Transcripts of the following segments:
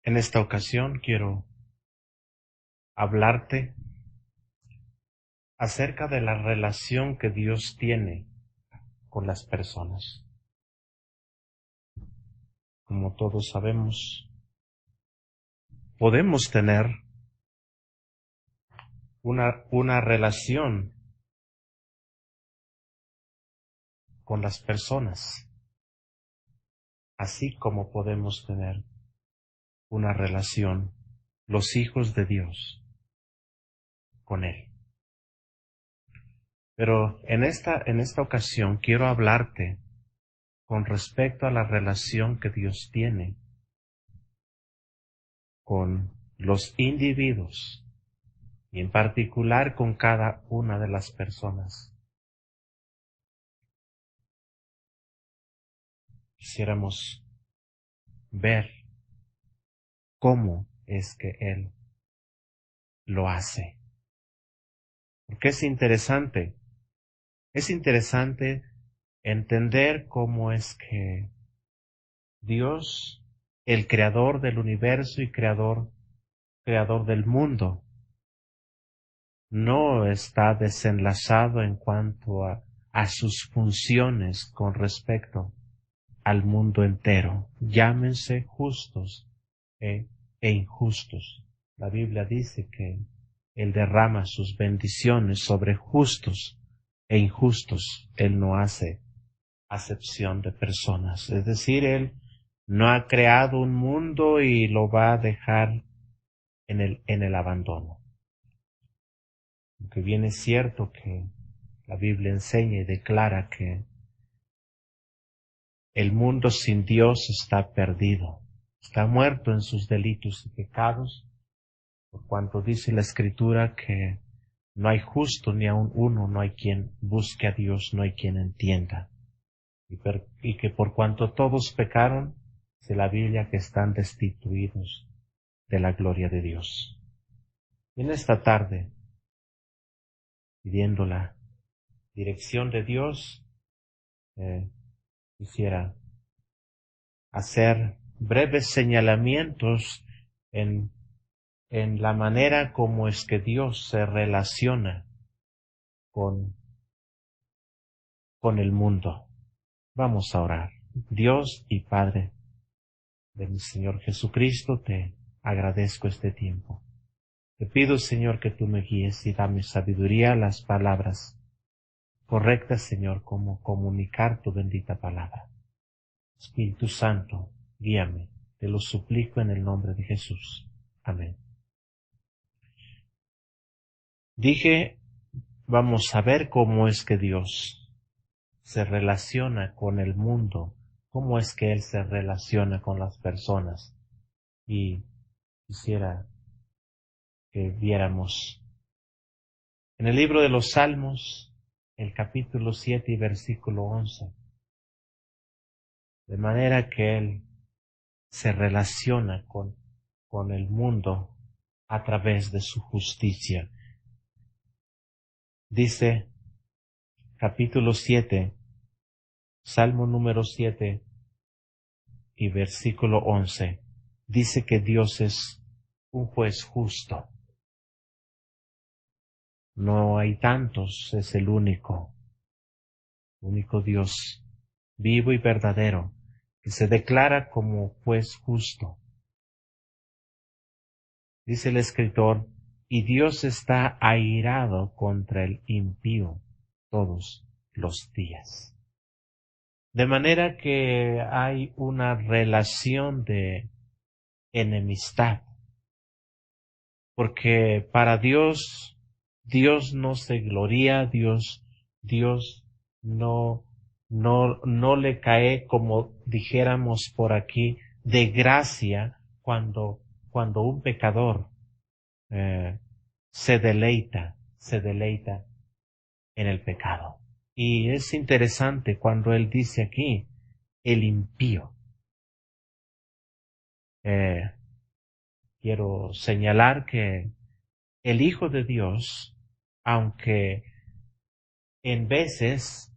En esta ocasión quiero hablarte acerca de la relación que Dios tiene con las personas. Como todos sabemos, podemos tener una relación con las personas, así como podemos tener una relación los hijos de Dios con Él. Pero en esta ocasión quiero hablarte con respecto a la relación que Dios tiene con los individuos y en particular con cada una de las personas. Quisiéramos ver cómo es que Él lo hace. Porque es interesante entender cómo es que Dios, el creador del universo y creador del mundo, no está desenlazado en cuanto a sus funciones con respecto al mundo entero, llámense justos e injustos. La Biblia dice que Él derrama sus bendiciones sobre justos e injustos. Él no hace acepción de personas. Es decir, Él no ha creado un mundo y lo va a dejar en el abandono. Aunque bien es cierto que la Biblia enseña y declara que el mundo sin Dios está perdido, está muerto en sus delitos y pecados, por cuanto dice la Escritura que no hay justo ni aun uno, no hay quien busque a Dios, no hay quien entienda. Y que por cuanto todos pecaron, dice la Biblia que están destituidos de la gloria de Dios. Y en esta tarde, pidiendo la dirección de Dios, quisiera hacer breves señalamientos en la manera como es que Dios se relaciona con el mundo. Vamos a orar. Dios y Padre de mi Señor Jesucristo, te agradezco este tiempo. Te pido, Señor, que tú me guíes y dame sabiduría a las palabras correctas, Señor, como comunicar tu bendita palabra. Espíritu Santo, guíame, te lo suplico en el nombre de Jesús. Amén. Dije, vamos a ver cómo es que Dios se relaciona con el mundo, cómo es que Él se relaciona con las personas. Y quisiera que viéramos en el libro de los Salmos, el capítulo 7 y versículo 11, de manera que Él se relaciona con el mundo a través de su justicia. Dice, capítulo 7, Salmo número 7 y versículo 11, dice que Dios es un juez justo. No hay tantos, es el único Dios vivo y verdadero, que se declara como juez justo. Dice el escritor, y Dios está airado contra el impío todos los días. De manera que hay una relación de enemistad, porque para Dios no se gloria, Dios no le cae, como dijéramos por aquí, de gracia cuando un pecador se deleita en el pecado. Y es interesante cuando él dice aquí, el impío. Quiero señalar que el Hijo de Dios, aunque en veces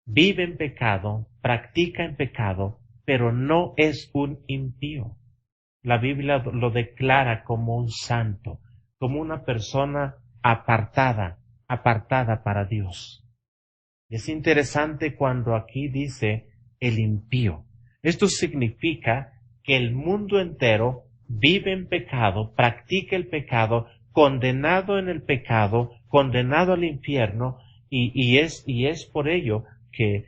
vive en pecado, practica en pecado, pero no es un impío. la Biblia lo declara como un santo, como una persona apartada para Dios. Es interesante cuando aquí dice el impío. Esto significa que el mundo entero vive en pecado, practica el pecado, condenado en el pecado, condenado al infierno, y es por ello que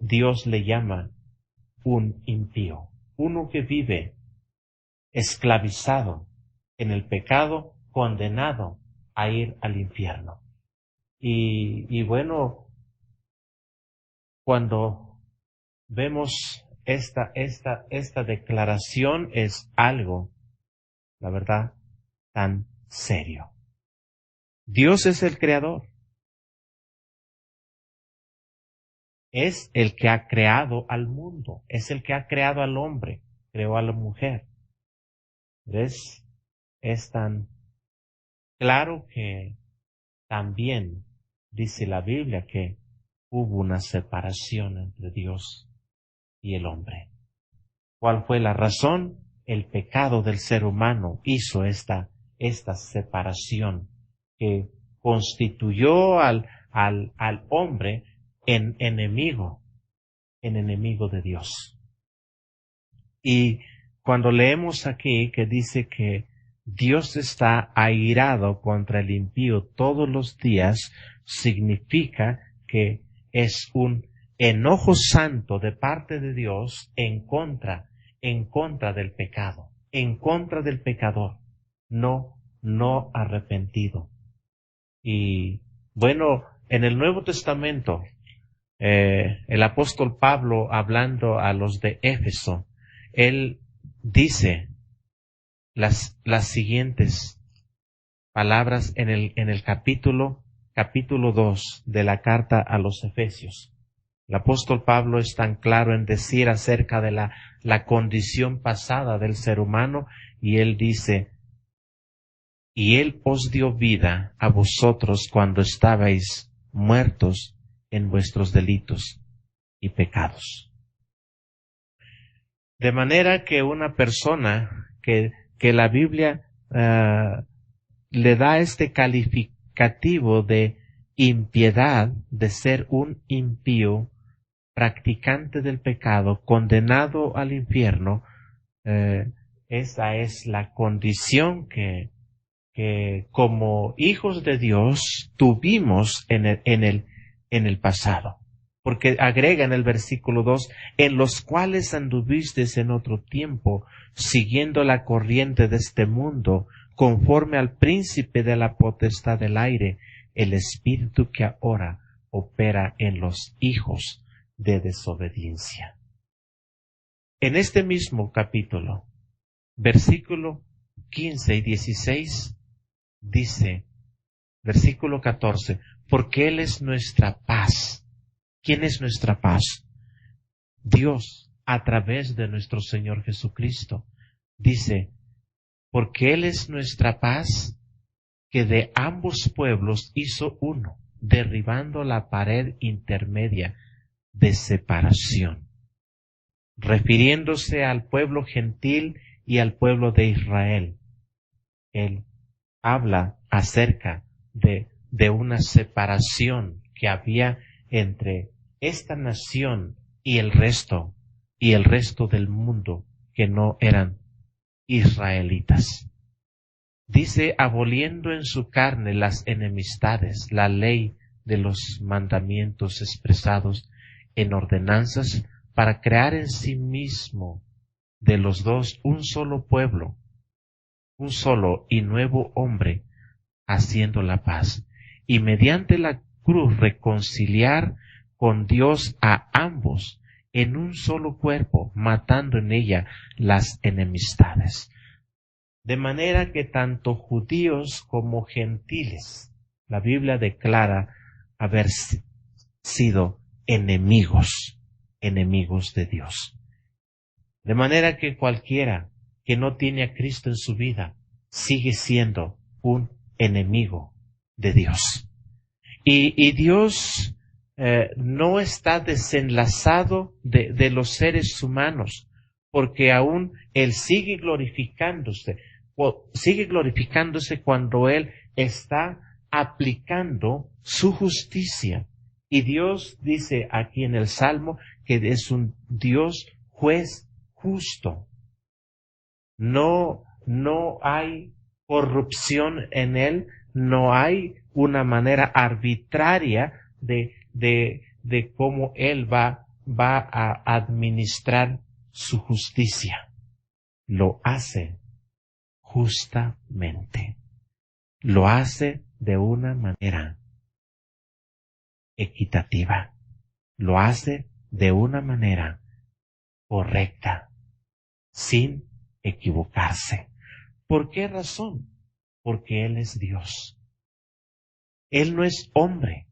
Dios le llama un impío, uno que vive esclavizado en el pecado, condenado a ir al infierno. Y bueno, cuando vemos esta declaración es algo, la verdad, tan serio. Dios es el creador. Es el que ha creado al mundo. Es el que ha creado al hombre. Creó a la mujer. Es tan claro que también dice la Biblia que hubo una separación entre Dios y el hombre. ¿Cuál fue la razón? El pecado del ser humano hizo esta separación que constituyó al hombre en enemigo de Dios. Y cuando leemos aquí que dice que Dios está airado contra el impío todos los días, significa que es un enojo santo de parte de Dios en contra del pecado, en contra del pecador, no arrepentido. Y bueno, en el Nuevo Testamento, el apóstol Pablo, hablando a los de Éfeso, él dice las siguientes palabras en el capítulo 2 de la carta a los Efesios. El apóstol Pablo es tan claro en decir acerca de la condición pasada del ser humano, y él dice: y él os dio vida a vosotros cuando estabais muertos en vuestros delitos y pecados. De manera que una persona que la Biblia le da este calificativo de impiedad, de ser un impío, practicante del pecado, condenado al infierno, esa es la condición que como hijos de Dios tuvimos en el pasado. Porque agrega en el versículo 2, en los cuales anduvisteis en otro tiempo, siguiendo la corriente de este mundo, conforme al príncipe de la potestad del aire, el espíritu que ahora opera en los hijos de desobediencia. En este mismo capítulo, versículo 15 y 16, dice, versículo 14, porque Él es nuestra paz. ¿Quién es nuestra paz? Dios, a través de nuestro Señor Jesucristo. Dice, porque Él es nuestra paz, que de ambos pueblos hizo uno, derribando la pared intermedia de separación, refiriéndose al pueblo gentil y al pueblo de Israel. Él habla acerca de una separación que había entre esta nación y el resto del mundo que no eran israelitas. Dice, aboliendo en su carne las enemistades, la ley de los mandamientos expresados en ordenanzas, para crear en sí mismo de los dos un solo pueblo, un solo y nuevo hombre, haciendo la paz, y mediante la cruz reconciliar con Dios a ambos en un solo cuerpo, matando en ella las enemistades. De manera que tanto judíos como gentiles, la Biblia declara haber sido enemigos de Dios. De manera que cualquiera que no tiene a Cristo en su vida sigue siendo un enemigo de Dios. Y Dios no está desenlazado de los seres humanos, porque aún Él sigue glorificándose cuando Él está aplicando su justicia. Y Dios dice aquí en el Salmo que es un Dios juez justo. No hay corrupción en Él, no hay una manera arbitraria de cómo Él va a administrar su justicia. Lo hace justamente. Lo hace de una manera equitativa. Lo hace de una manera correcta, sin equivocarse. ¿Por qué razón? Porque Él es Dios. Él no es hombre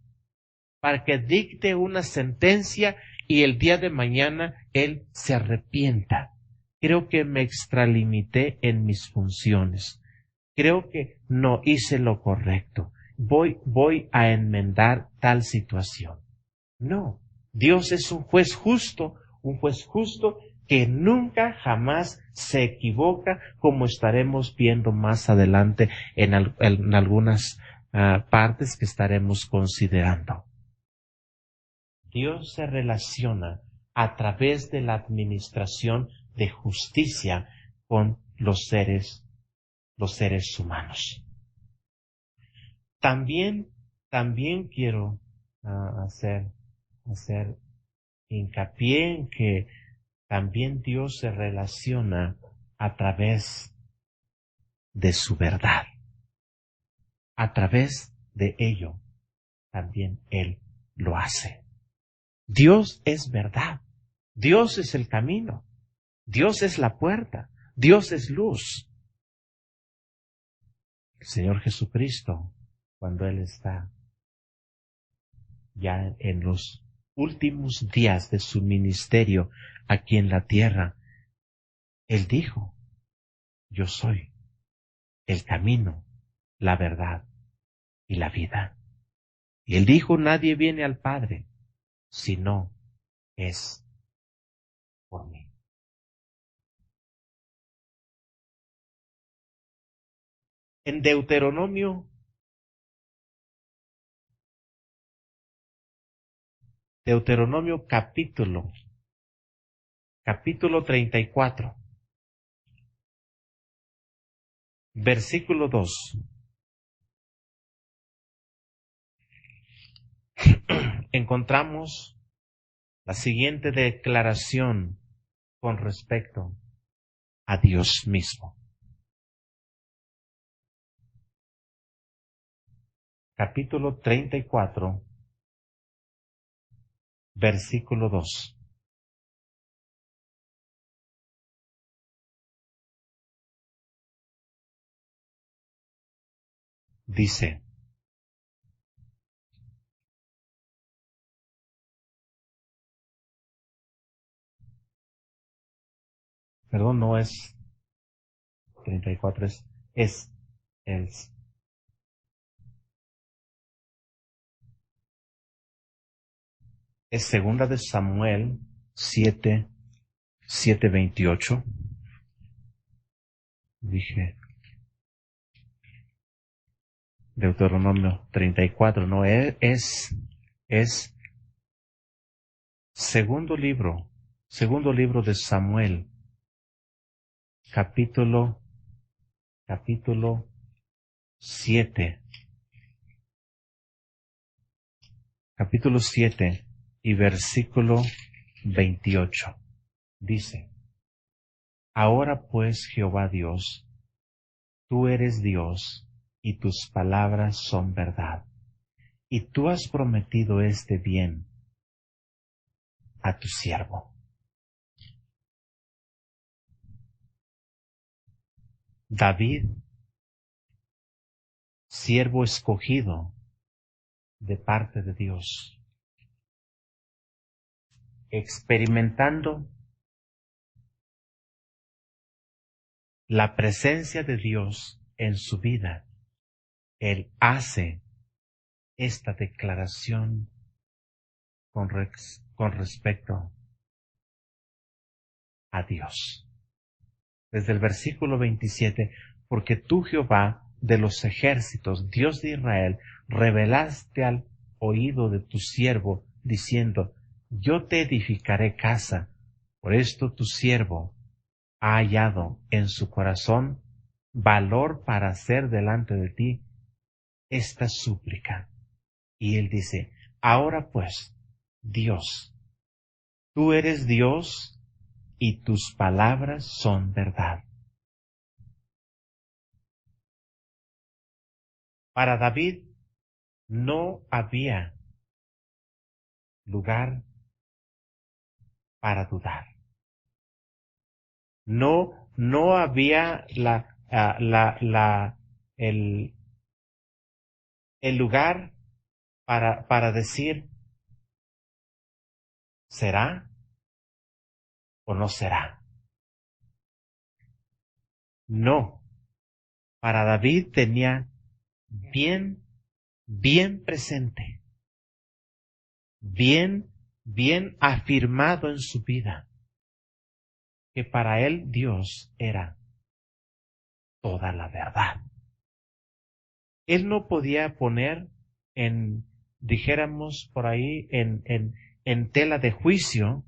para que dicte una sentencia y el día de mañana Él se arrepienta. Creo que me extralimité en mis funciones. Creo que no hice lo correcto. Voy a enmendar tal situación. No, Dios es un juez justo que nunca jamás se equivoca, como estaremos viendo más adelante en algunas partes que estaremos considerando. Dios se relaciona a través de la administración de justicia con los seres humanos. También quiero hacer hincapié en que también Dios se relaciona a través de su verdad. A través de ello también Él lo hace. Dios es verdad. Dios es el camino. Dios es la puerta. Dios es luz. El Señor Jesucristo, cuando Él está ya en los últimos días de su ministerio aquí en la tierra, Él dijo, yo soy el camino, la verdad y la vida. Y Él dijo, nadie viene al Padre si no es por mí. En Deuteronomio capítulo 34, versículo 2, encontramos la siguiente declaración con respecto a Dios mismo. Capítulo 34, versículo 2. Dice, perdón, no es 34, es segunda de Samuel 7:28. Dije, Deuteronomio 34, no, es segundo libro de Samuel, capítulo 7, capítulo 7 y versículo 28. Dice, ahora pues, Jehová Dios, tú eres Dios y tus palabras son verdad, y tú has prometido este bien a tu siervo. David, siervo escogido de parte de Dios, experimentando la presencia de Dios en su vida, él hace esta declaración con respecto a Dios. Desde el versículo 27, porque tú, Jehová de los ejércitos, Dios de Israel, revelaste al oído de tu siervo, diciendo, yo te edificaré casa. Por esto tu siervo ha hallado en su corazón valor para hacer delante de ti esta súplica. Y él dice, ahora pues, Dios, tú eres Dios y tus palabras son verdad. Para David no había lugar para dudar. No había el, el lugar para decir, ¿será o no será? No. Para David tenía bien presente, bien afirmado en su vida, que para él Dios era toda la verdad. Él no podía poner dijéramos por ahí, en tela de juicio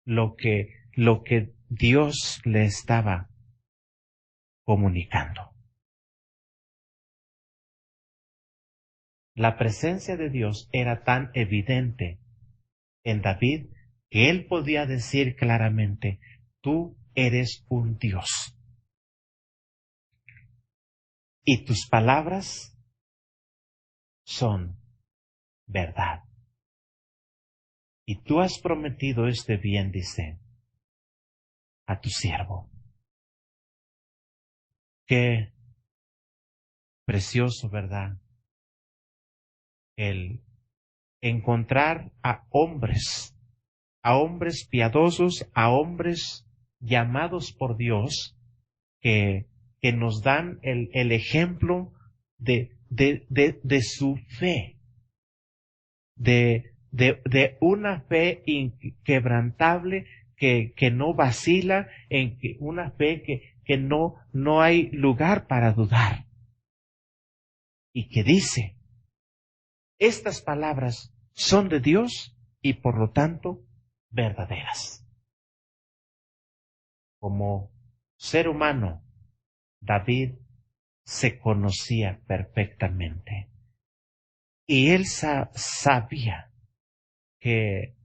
lo que Dios le estaba comunicando. La presencia de Dios era tan evidente en David que él podía decir claramente, tú eres un Dios. Y tus palabras son verdad. Y tú has prometido este bien, dice, a tu siervo. Qué precioso, ¿verdad? El encontrar a hombres piadosos, a hombres llamados por Dios, que nos dan el ejemplo de su fe, de una fe inquebrantable que no vacila, una fe que no hay lugar para dudar. Y que dice, estas palabras son de Dios y por lo tanto verdaderas. Como ser humano, David se conocía perfectamente. Y él sabía que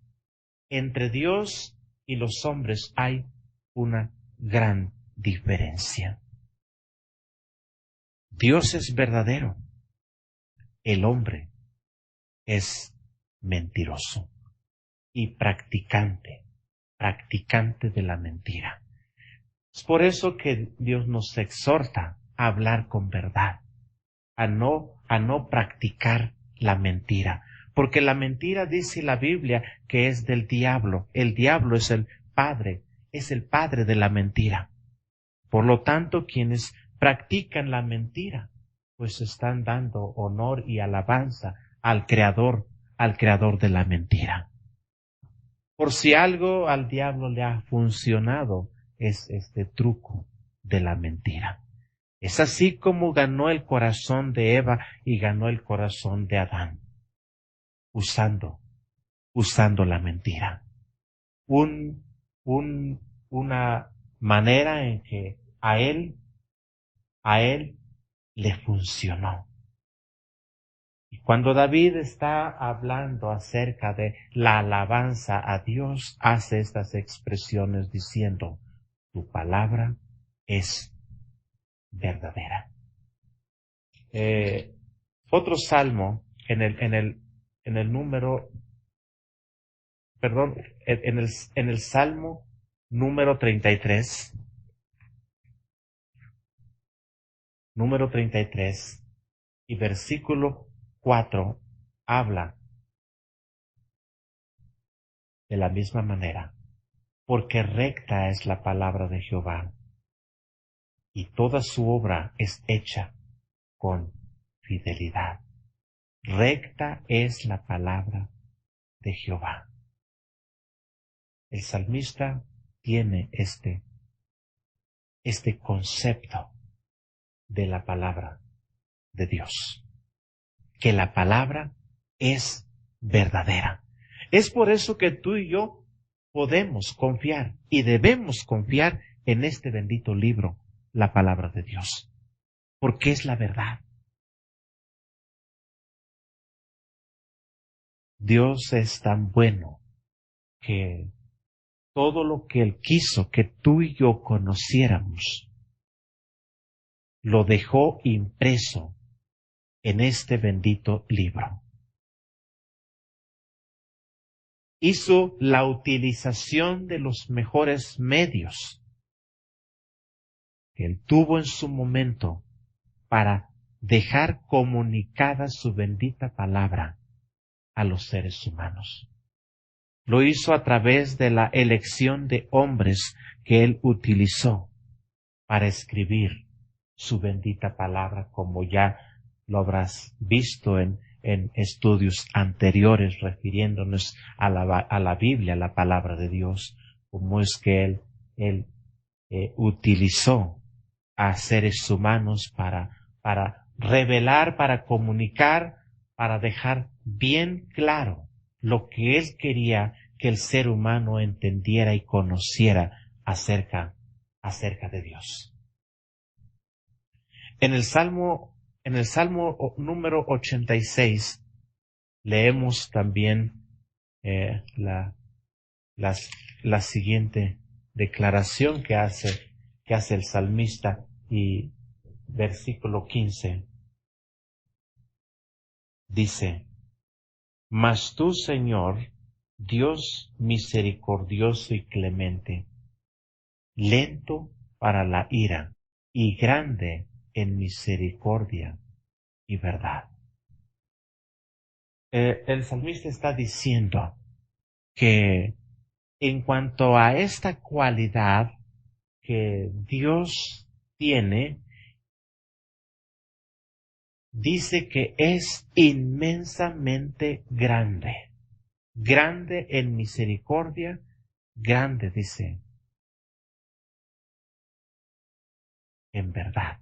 entre Dios y los hombres hay una gran diferencia. Dios es verdadero, el hombre es mentiroso y practicante de la mentira. Es por eso que Dios nos exhorta a hablar con verdad, a no practicar la mentira, porque la mentira dice la Biblia que es del diablo. El diablo es el padre de la mentira. Por lo tanto, quienes practican la mentira, pues están dando honor y alabanza al creador de la mentira. Por si algo al diablo le ha funcionado, es este truco de la mentira. Es así como ganó el corazón de Eva y ganó el corazón de Adán, usando la mentira. Una manera en que a él le funcionó. Y cuando David está hablando acerca de la alabanza a Dios, hace estas expresiones diciendo, tu palabra es verdadera. Otro salmo en el número, perdón, en el salmo número 33, y versículo 4, habla de la misma manera, porque recta es la palabra de Jehová, y toda su obra es hecha con fidelidad. Recta es la palabra de Jehová. El salmista tiene este concepto de la palabra de Dios, que la palabra es verdadera. Es por eso que tú y yo podemos confiar y debemos confiar en este bendito libro, la palabra de Dios, porque es la verdad. Dios es tan bueno que todo lo que Él quiso que tú y yo conociéramos, lo dejó impreso en este bendito libro. Hizo la utilización de los mejores medios que Él tuvo en su momento para dejar comunicada su bendita palabra a los seres humanos. Lo hizo a través de la elección de hombres que Él utilizó para escribir su bendita palabra, como ya lo habrás visto en estudios anteriores refiriéndonos a la Biblia, la palabra de Dios, como es que Él utilizó a seres humanos para revelar, para comunicar, para dejar bien claro lo que Él quería que el ser humano entendiera y conociera acerca de Dios. En el Salmo número 86 leemos también la siguiente declaración que hace el salmista, y versículo 15 dice: Mas tú, Señor, Dios misericordioso y clemente, lento para la ira y grande en misericordia y verdad. El salmista está diciendo que en cuanto a esta cualidad que Dios tiene, dice que es inmensamente grande, grande en misericordia, grande, dice, en verdad.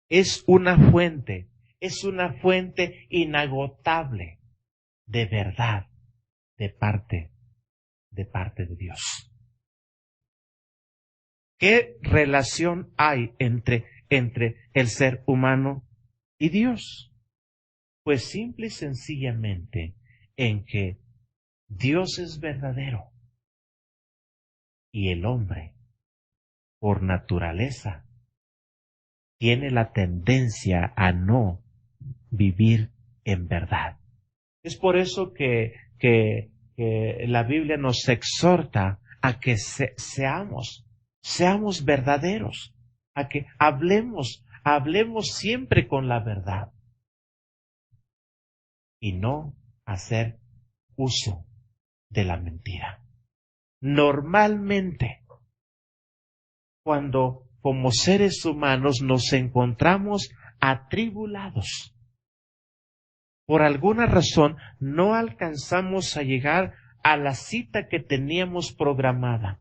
Es una fuente inagotable de verdad de parte de Dios. ¿Qué relación hay entre el ser humano y Dios? Pues simple y sencillamente en que Dios es verdadero y el hombre, por naturaleza, tiene la tendencia a no vivir en verdad. Es por eso que la Biblia nos exhorta a que seamos verdaderos, a que hablemos siempre con la verdad y no hacer uso de la mentira. Normalmente, cuando como seres humanos nos encontramos atribulados, por alguna razón no alcanzamos a llegar a la cita que teníamos programada,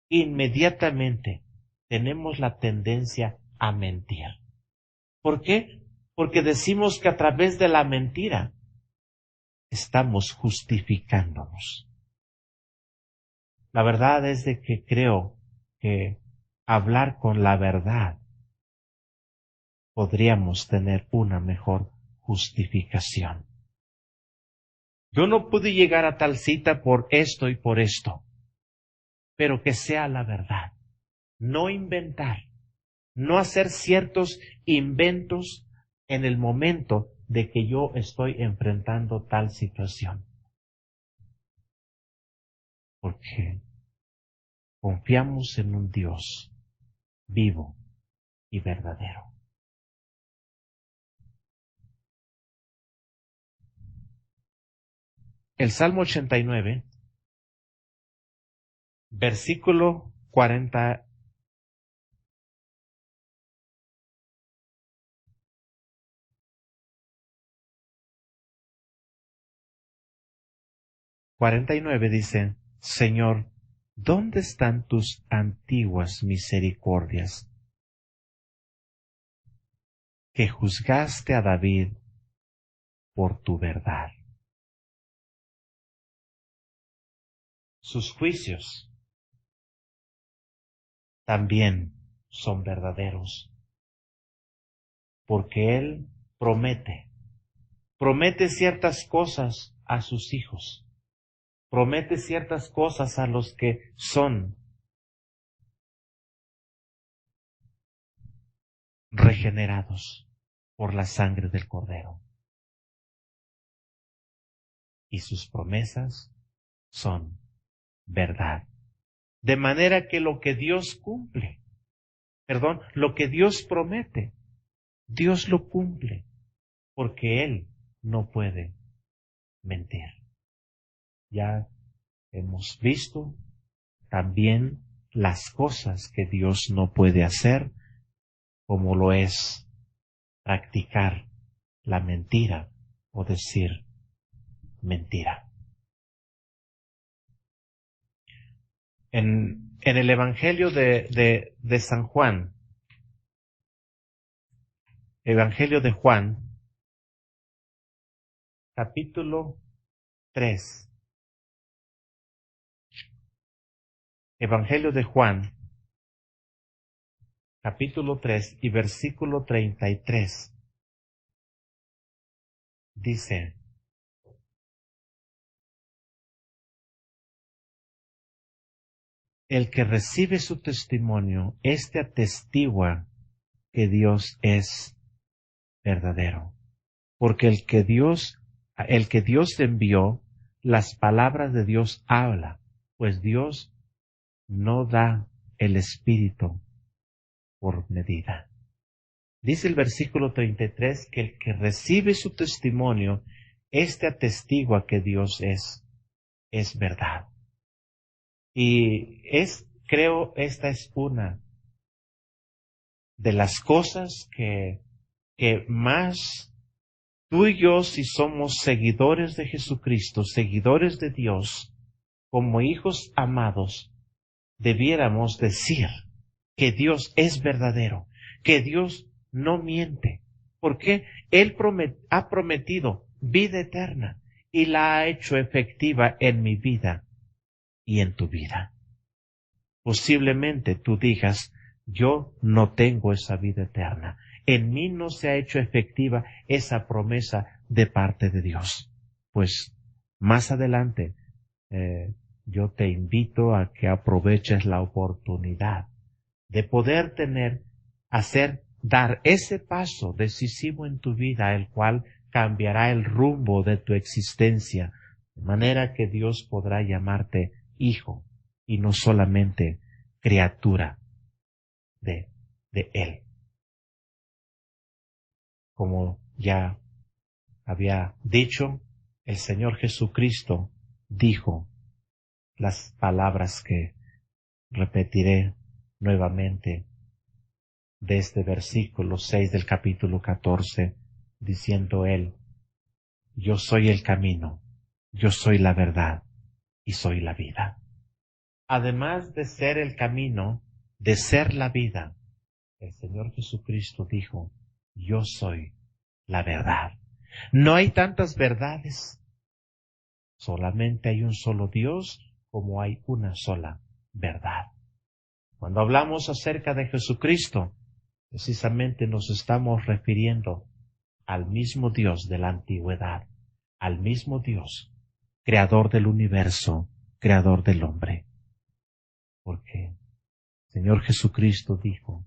inmediatamente tenemos la tendencia a mentir. ¿Por qué? Porque decimos que a través de la mentira estamos justificándonos. La verdad es de que creo que hablar con la verdad podríamos tener una mejor justificación. Yo no pude llegar a tal cita por esto y por esto, pero que sea la verdad. No inventar, no hacer ciertos inventos en el momento de que yo estoy enfrentando tal situación. Porque confiamos en un Dios vivo y verdadero. El Salmo 89, versículo 40. 49 dice: Señor, ¿dónde están tus antiguas misericordias que juzgaste a David por tu verdad? Sus juicios también son verdaderos, porque Él promete ciertas cosas a sus hijos, promete ciertas cosas a los que son regenerados por la sangre del Cordero. Y sus promesas son verdad. De manera que lo que Dios lo que Dios promete, Dios lo cumple, porque Él no puede mentir. Ya hemos visto también las cosas que Dios no puede hacer, como lo es practicar la mentira o decir mentira. En el Evangelio de San Juan, Evangelio de Juan, capítulo 3. Evangelio de Juan, capítulo 3 y versículo 33. Dice: el que recibe su testimonio, este atestigua que Dios es verdadero. Porque el que Dios envió, las palabras de Dios habla, pues Dios no da el Espíritu por medida. Dice el versículo 33 que el que recibe su testimonio, este atestigua que Dios es verdad. Y creo, esta es una de las cosas que más tú y yo, si somos seguidores de Jesucristo, seguidores de Dios, como hijos amados, debiéramos decir que Dios es verdadero, que Dios no miente, porque Él ha prometido vida eterna y la ha hecho efectiva en mi vida y en tu vida. Posiblemente tú digas, yo no tengo esa vida eterna. En mí no se ha hecho efectiva esa promesa de parte de Dios. Pues más adelante yo te invito a que aproveches la oportunidad de poder dar ese paso decisivo en tu vida, el cual cambiará el rumbo de tu existencia, de manera que Dios podrá llamarte hijo y no solamente criatura de Él. Como ya había dicho, el Señor Jesucristo dijo las palabras que repetiré nuevamente de este versículo 6 del capítulo 14, diciendo Él: yo soy el camino, yo soy la verdad y soy la vida. Además de ser el camino, de ser la vida, el Señor Jesucristo dijo: yo soy la verdad. No hay tantas verdades, solamente hay un solo Dios, como hay una sola verdad. Cuando hablamos acerca de Jesucristo, precisamente nos estamos refiriendo al mismo Dios de la antigüedad, al mismo Dios, creador del universo, creador del hombre. Porque el Señor Jesucristo dijo: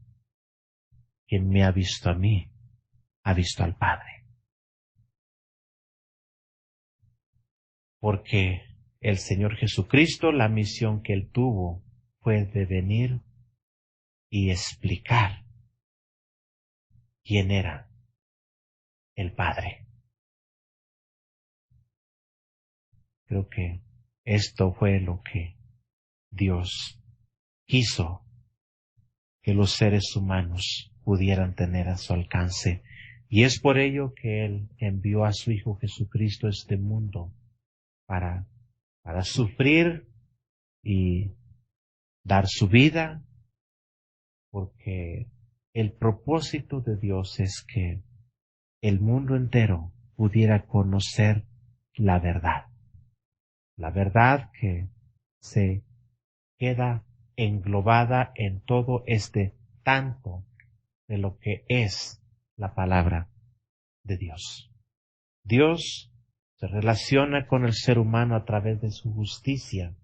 quien me ha visto a mí, ha visto al Padre. Porque el Señor Jesucristo, la misión que Él tuvo fue de venir y explicar quién era el Padre. Creo que esto fue lo que Dios quiso que los seres humanos pudieran tener a su alcance. Y es por ello que Él envió a su Hijo Jesucristo a este mundo para sufrir y dar su vida, porque el propósito de Dios es que el mundo entero pudiera conocer la verdad que se queda englobada en todo este tanto de lo que es la palabra de Dios. Dios se relaciona con el ser humano a través de su justicia,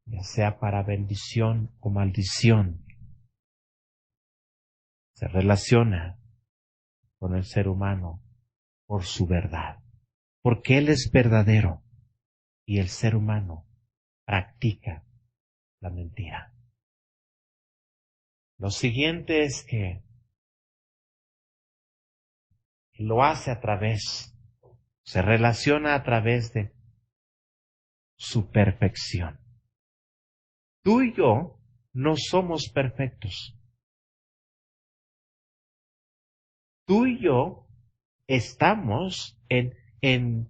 ya sea para bendición o maldición. Se relaciona con el ser humano por su verdad, porque Él es verdadero y el ser humano practica la mentira. Lo siguiente es que lo hace se relaciona a través de su perfección. Tú y yo no somos perfectos. Tú y yo estamos en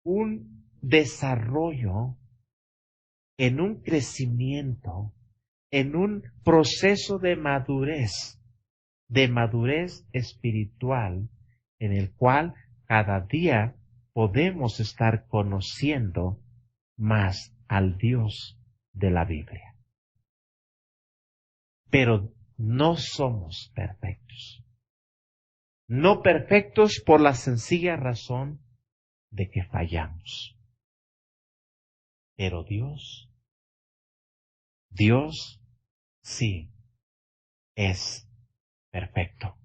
un desarrollo, en un crecimiento, en un proceso de madurez espiritual, en el cual cada día podemos estar conociendo más al Dios de la Biblia. Pero no somos perfectos. No perfectos por la sencilla razón de que fallamos. Pero Dios sí es perfecto.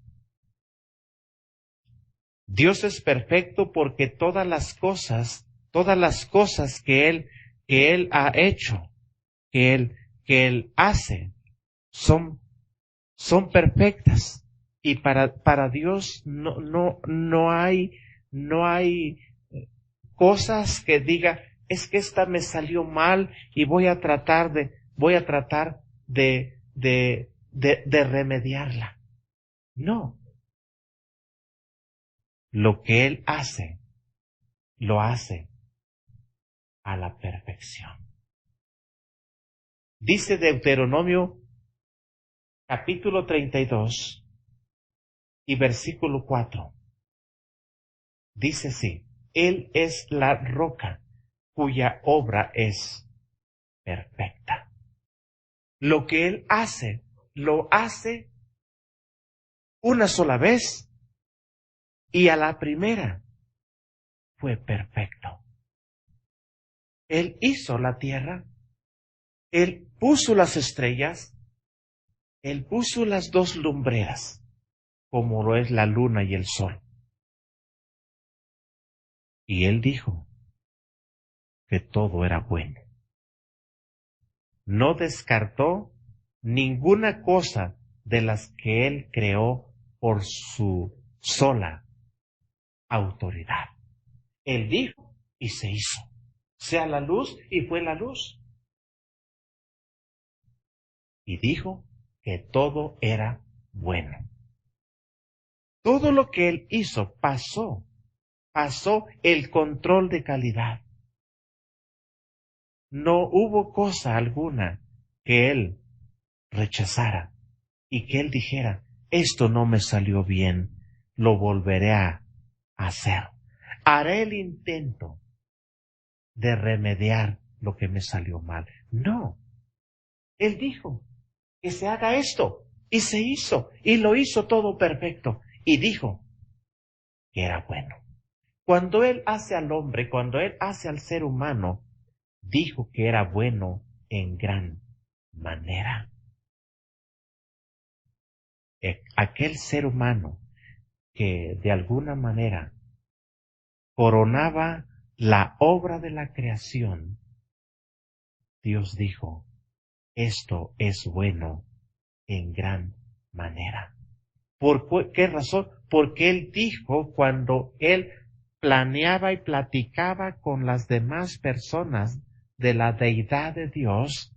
Dios es perfecto porque todas las cosas que Él ha hecho, que Él hace, son perfectas. Y para Dios no hay cosas que diga, es que esta me salió mal y voy a tratar de remediarla. No. Lo que Él hace, lo hace a la perfección. Dice Deuteronomio capítulo 32 y versículo 4. Dice así: Él es la roca cuya obra es perfecta. Lo que Él hace, lo hace una sola vez y a la primera fue perfecto. Él hizo la tierra, Él puso las estrellas, Él puso las dos lumbreras, como lo es la luna y el sol. Y Él dijo que todo era bueno. No descartó ninguna cosa de las que Él creó por su sola autoridad. Él dijo y se hizo. Sea la luz y fue la luz. Y dijo que todo era bueno. Todo lo que Él hizo pasó el control de calidad. No hubo cosa alguna que Él rechazara y que Él dijera, esto no me salió bien, lo volveré a hacer. Haré el intento de remediar lo que me salió mal. No. Él dijo que se haga esto y se hizo y lo hizo todo perfecto y dijo que era bueno. Cuando Él hace al hombre, cuando Él hace al ser humano, dijo que era bueno en gran manera. Aquel ser humano que de alguna manera coronaba la obra de la creación, Dios dijo, esto es bueno en gran manera. ¿Por qué razón? Porque Él dijo cuando Él planeaba y platicaba con las demás personas de la deidad de Dios,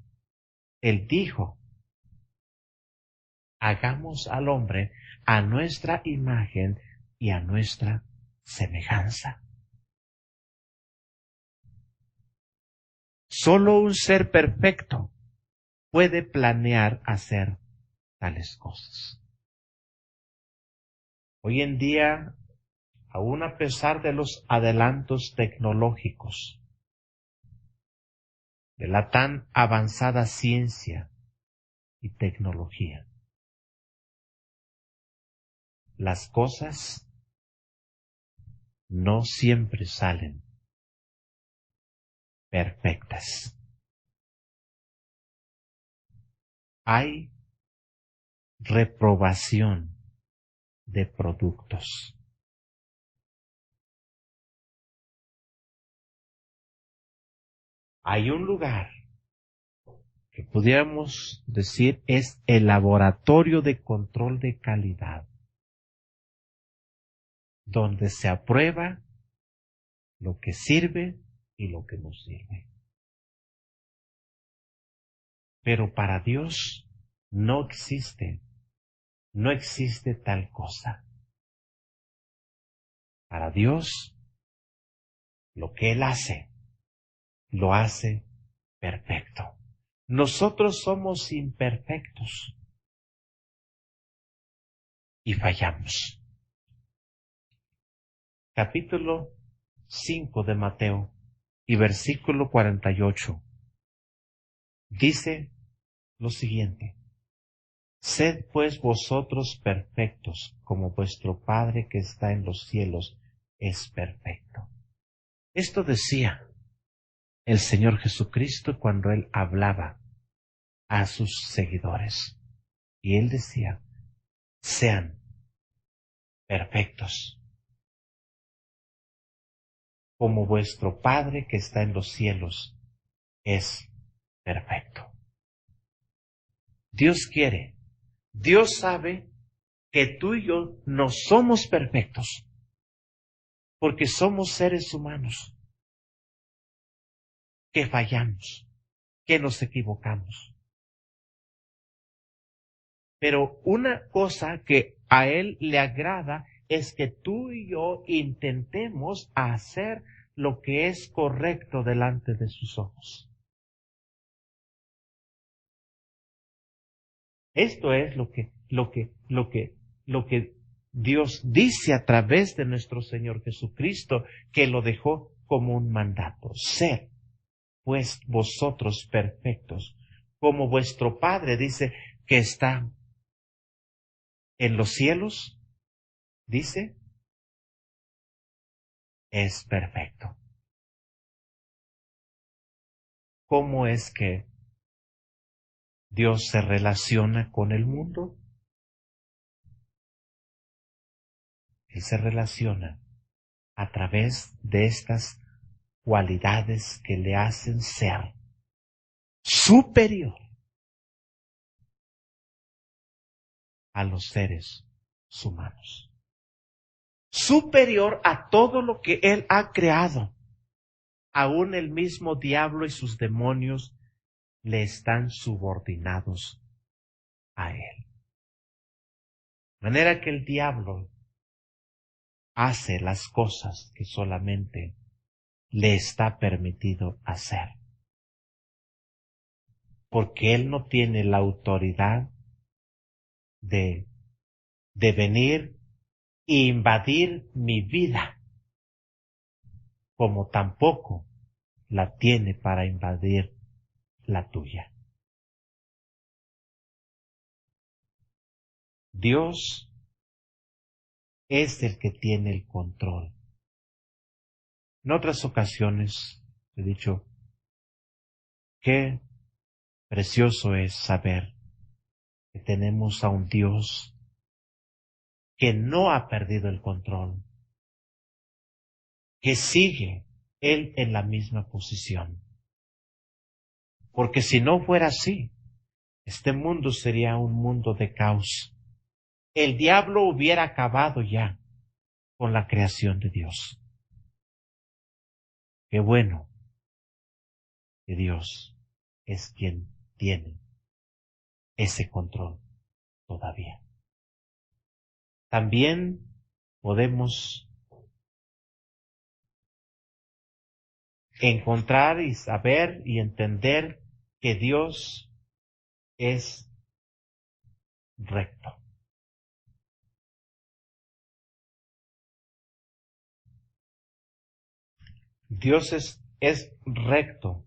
Él dijo, hagamos al hombre a nuestra imagen y a nuestra semejanza. Solo un ser perfecto puede planear hacer tales cosas. Hoy en día, aun a pesar de los adelantos tecnológicos, de la tan avanzada ciencia y tecnología, las cosas no siempre salen perfectas. Hay reprobación de productos. Hay un lugar que pudiéramos decir es el laboratorio de control de calidad, donde se aprueba lo que sirve y lo que no sirve. Pero para Dios no existe tal cosa. Para Dios, lo que Él hace, lo hace perfecto. Nosotros somos imperfectos y fallamos. Capítulo 5 de Mateo y versículo 48 dice lo siguiente: Sed pues vosotros perfectos, como vuestro Padre que está en los cielos es perfecto. Esto decía el Señor Jesucristo cuando Él hablaba a sus seguidores. Y Él decía, sean perfectos, como vuestro Padre que está en los cielos es perfecto. Dios quiere, Dios sabe que tú y yo no somos perfectos, porque somos seres humanos, que fallamos, que nos equivocamos. Pero una cosa que a Él le agrada es que tú y yo intentemos hacer lo que es correcto delante de sus ojos. Esto es lo que Dios dice a través de nuestro Señor Jesucristo, que lo dejó como un mandato. Sed, pues, vosotros perfectos, como vuestro Padre dice que está en los cielos, dice, es perfecto. ¿Cómo es que Dios se relaciona con el mundo? Él se relaciona a través de estas cualidades que le hacen ser superior a los seres humanos, superior a todo lo que Él ha creado. Aún el mismo diablo y sus demonios le están subordinados a Él. De manera que el diablo hace las cosas que solamente le está permitido hacer, porque Él no tiene la autoridad de venir e invadir mi vida, como tampoco la tiene para invadir la tuya. Dios es el que tiene el control. En otras ocasiones he dicho, qué precioso es saber que tenemos a un Dios que no ha perdido el control, que sigue Él en la misma posición. Porque si no fuera así, este mundo sería un mundo de caos. El diablo hubiera acabado ya con la creación de Dios. Qué bueno que Dios es quien tiene ese control todavía. También podemos encontrar y saber y entender que Dios es recto. Dios es recto.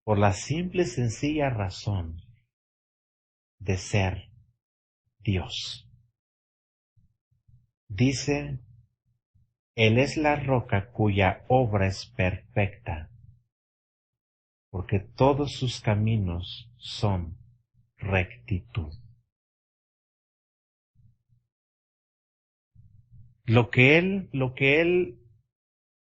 Por la simple y sencilla razón de ser Dios. Dice, Él es la roca cuya obra es perfecta, porque todos sus caminos son rectitud. Lo que Él,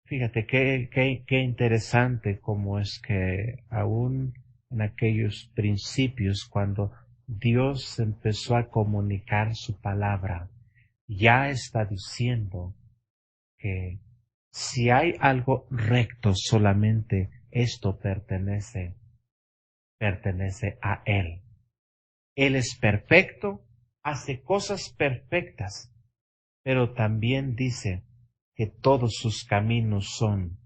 fíjate qué interesante como es que aún en aquellos principios cuando Dios empezó a comunicar su palabra, ya está diciendo que si hay algo recto solamente esto pertenece a Él. Él es perfecto, hace cosas perfectas, pero también dice que todos sus caminos son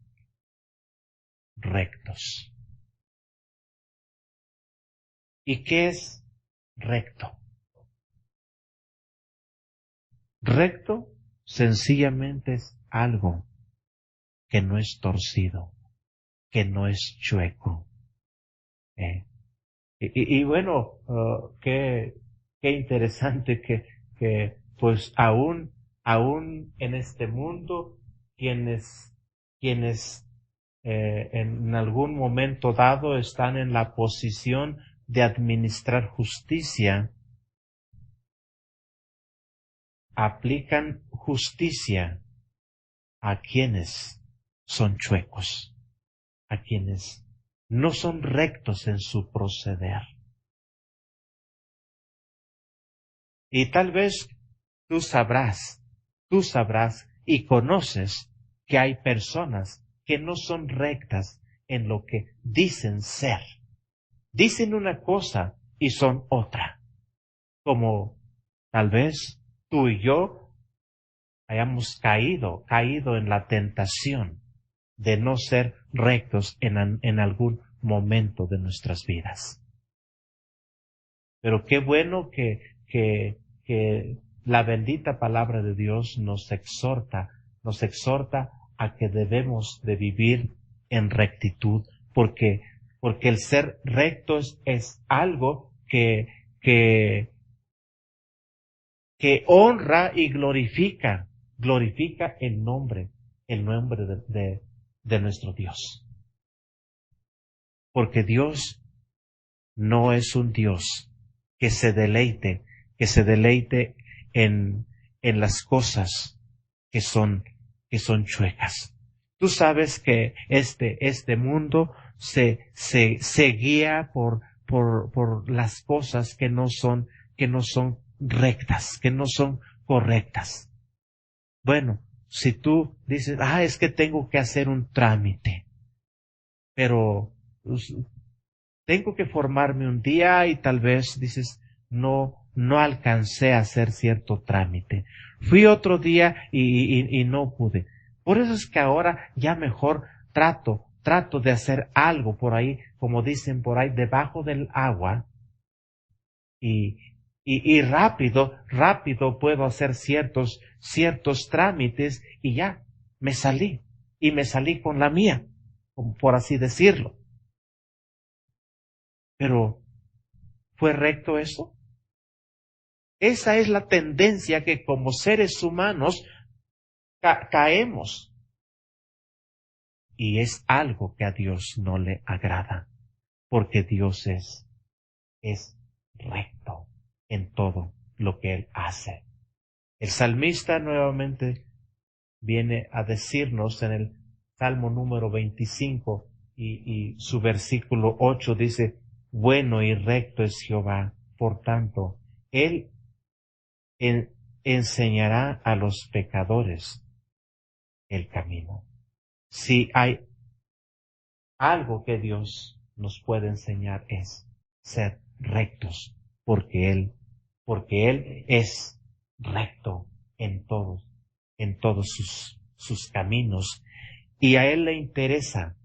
rectos. ¿Y qué es recto? Recto sencillamente es algo que no es torcido, que no es chueco. ¿Eh? Y bueno, qué interesante que pues aún en este mundo, quienes en algún momento dado están en la posición de administrar justicia, aplican justicia a quienes son chuecos, a quienes no son rectos en su proceder. Y tal vez tú sabrás y conoces que hay personas que no son rectas en lo que dicen ser. Dicen una cosa y son otra. Como tal vez tú y yo hayamos caído en la tentación de no ser rectos en algún momento de nuestras vidas. Pero qué bueno que la bendita palabra de Dios nos exhorta a que debemos de vivir en rectitud, porque el ser recto es algo que honra y glorifica el nombre de nuestro Dios. Porque Dios no es un Dios que se deleite en las cosas que son chuecas. Tú sabes que este mundo se guía por las cosas que no son rectas, que no son correctas. Bueno, si tú dices, es que tengo que hacer un trámite, pero pues, tengo que formarme un día y tal vez dices, no alcancé a hacer cierto trámite. Fui otro día y no pude. Por eso es que ahora ya mejor trato de hacer algo por ahí, como dicen por ahí, debajo del agua y, y rápido puedo hacer ciertos trámites y ya me salí con la mía, como por así decirlo. Pero, ¿fue recto eso? Esa es la tendencia que como seres humanos caemos. Y es algo que a Dios no le agrada, porque Dios es recto en todo lo que Él hace. El salmista nuevamente viene a decirnos en el Salmo número 25 y su versículo 8 dice, bueno y recto es Jehová, por tanto, Él enseñará a los pecadores el camino. Si hay algo que Dios nos puede enseñar es ser rectos, porque Él es recto en todos sus caminos, y a Él le interesa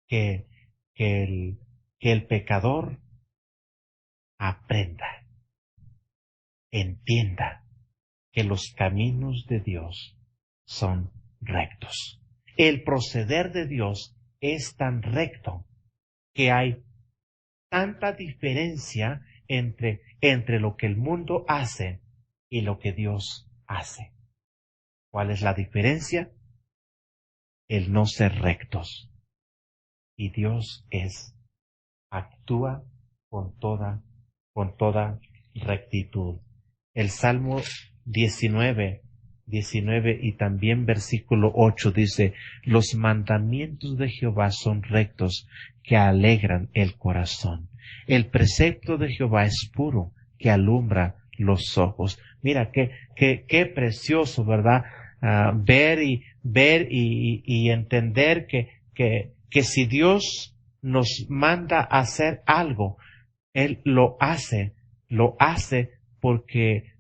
que, que, el, que el pecador aprenda, entienda que los caminos de Dios son rectos. El proceder de Dios es tan recto que hay tanta diferencia entre lo que el mundo hace y lo que Dios hace. ¿Cuál es la diferencia? El no ser rectos. Y Dios actúa con toda rectitud. El Salmo 19 y también versículo 8 dice, los mandamientos de Jehová son rectos, que alegran el corazón. El precepto de Jehová es puro, que alumbra los ojos. Mira, qué precioso, ¿verdad? Ver y entender que si Dios nos manda a hacer algo, Él lo hace porque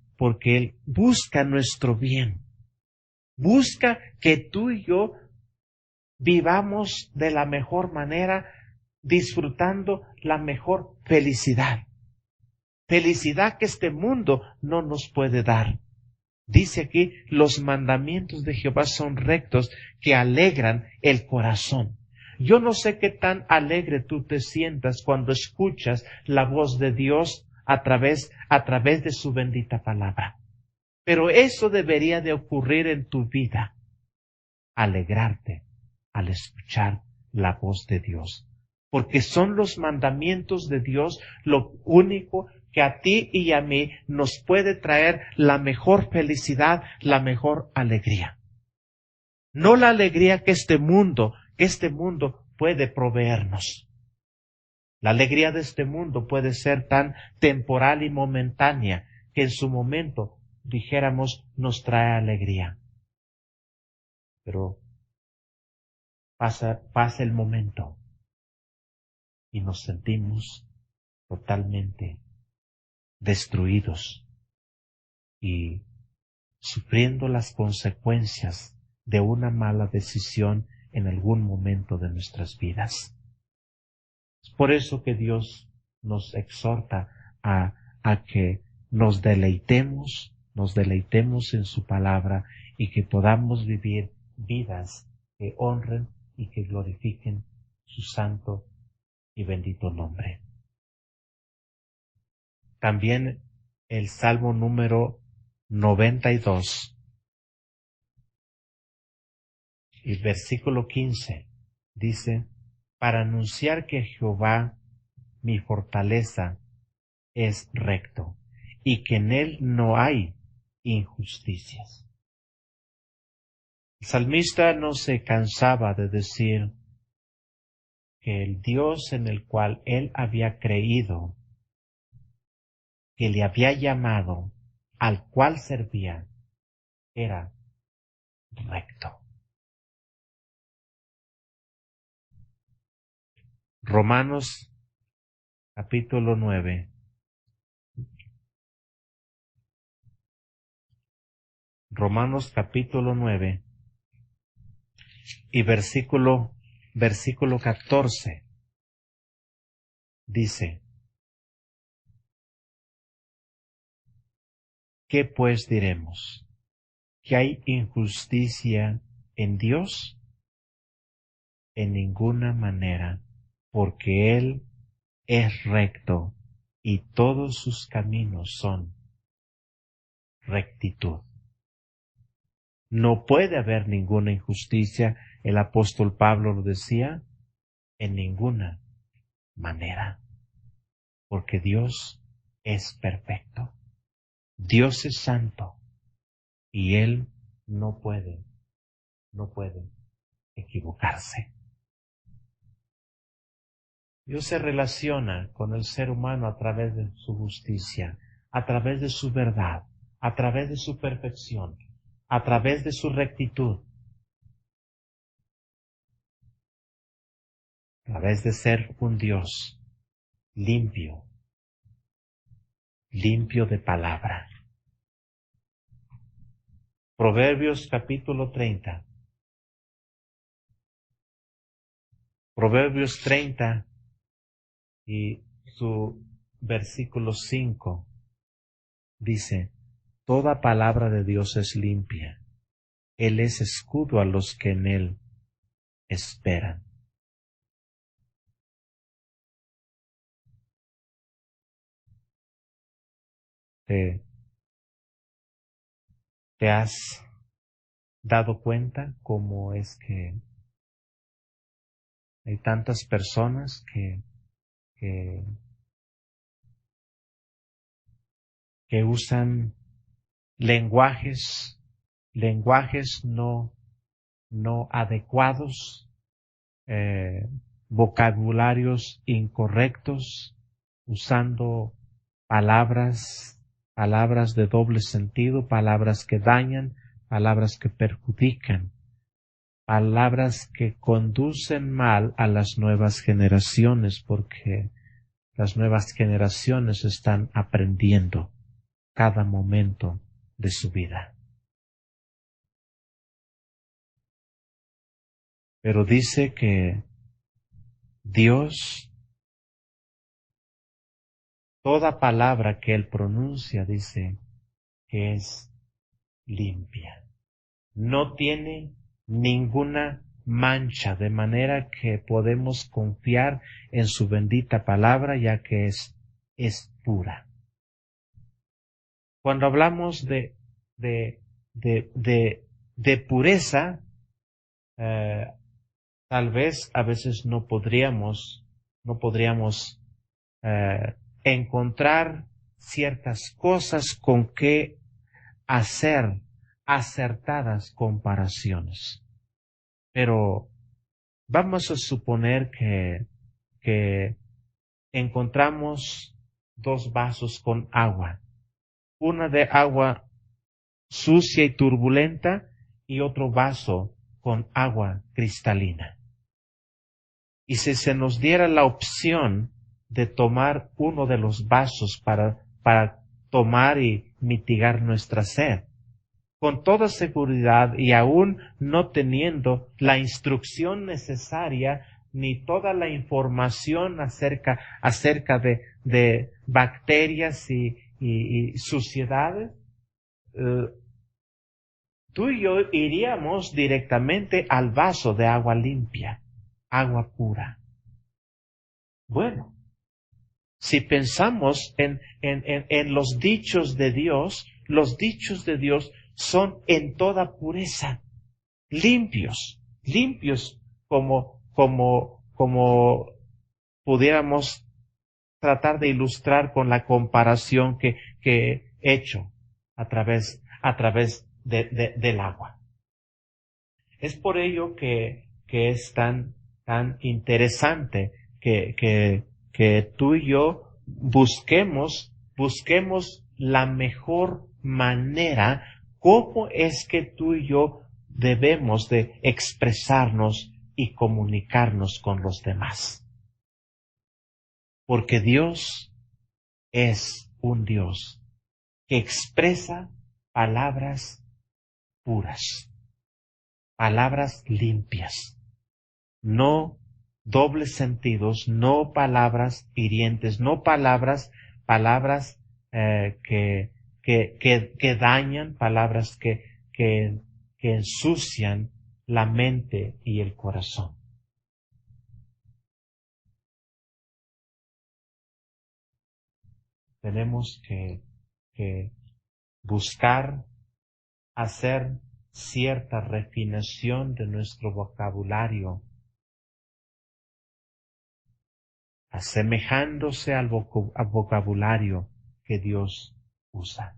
Él busca nuestro bien. Busca que tú y yo vivamos de la mejor manera, disfrutando la mejor felicidad. Felicidad que este mundo no nos puede dar. Dice aquí, los mandamientos de Jehová son rectos, que alegran el corazón. Yo no sé qué tan alegre tú te sientas cuando escuchas la voz de Dios a través de su bendita palabra. Pero eso debería de ocurrir en tu vida. Alegrarte al escuchar la voz de Dios. Porque son los mandamientos de Dios lo único que a ti y a mí nos puede traer la mejor felicidad, la mejor alegría. No la alegría que este mundo puede proveernos. La alegría de este mundo puede ser tan temporal y momentánea que en su momento, dijéramos, nos trae alegría. Pero pasa el momento y nos sentimos totalmente destruidos y sufriendo las consecuencias de una mala decisión en algún momento de nuestras vidas. Es por eso que Dios nos exhorta a que nos deleitemos en su palabra y que podamos vivir vidas que honren y que glorifiquen su santo y bendito nombre. También el Salmo número 92 y versículo 15 dice, para anunciar que Jehová, mi fortaleza, es recto y que en él no hay injusticias. El salmista no se cansaba de decir que el Dios en el cual él había creído, que le había llamado, al cual servía, era recto. Romanos capítulo 9. Romanos capítulo 9 y versículo 14 dice, ¿qué pues diremos? ¿Que hay injusticia en Dios? En ninguna manera, porque Él es recto y todos sus caminos son rectitud. No puede haber ninguna injusticia, el apóstol Pablo lo decía, en ninguna manera, porque Dios es perfecto, Dios es santo y Él no puede equivocarse. Dios se relaciona con el ser humano a través de su justicia, a través de su verdad, a través de su perfección, a través de su rectitud, a través de ser un Dios limpio de palabra. Proverbios capítulo 30. Proverbios 30 y su versículo 5 dice: Toda palabra de Dios es limpia. Él es escudo a los que en él esperan. ¿Te, te has dado cuenta cómo es que hay tantas personas que, que usan lenguajes no adecuados, vocabularios incorrectos, usando palabras de doble sentido, palabras que dañan, palabras que perjudican, palabras que conducen mal a las nuevas generaciones, porque las nuevas generaciones están aprendiendo cada momento de su vida. Pero dice que Dios, toda palabra que Él pronuncia, dice que es limpia. No tiene ninguna mancha, de manera que podemos confiar en su bendita palabra, ya que es pura. Cuando hablamos de, de pureza, tal vez a veces no podríamos encontrar ciertas cosas con que hacer acertadas comparaciones. Pero vamos a suponer que encontramos dos vasos con agua, una de agua sucia y turbulenta y otro vaso con agua cristalina. Y si se nos diera la opción de tomar uno de los vasos para tomar y mitigar nuestra sed, con toda seguridad y aún no teniendo la instrucción necesaria ni toda la información acerca de bacterias y suciedades, tú y yo iríamos directamente al vaso de agua limpia, agua pura. Bueno, si pensamos en los dichos de Dios son en toda pureza, limpios como pudiéramos tratar de ilustrar con la comparación que he hecho a través del agua. Es por ello que es tan interesante que tú y yo busquemos la mejor manera, cómo es que tú y yo debemos de expresarnos y comunicarnos con los demás. Porque Dios es un Dios que expresa palabras puras, palabras limpias, no dobles sentidos, no palabras hirientes, no palabras que dañan, palabras que ensucian la mente y el corazón. Tenemos que buscar hacer cierta refinación de nuestro vocabulario, asemejándose al vocabulario que Dios usa.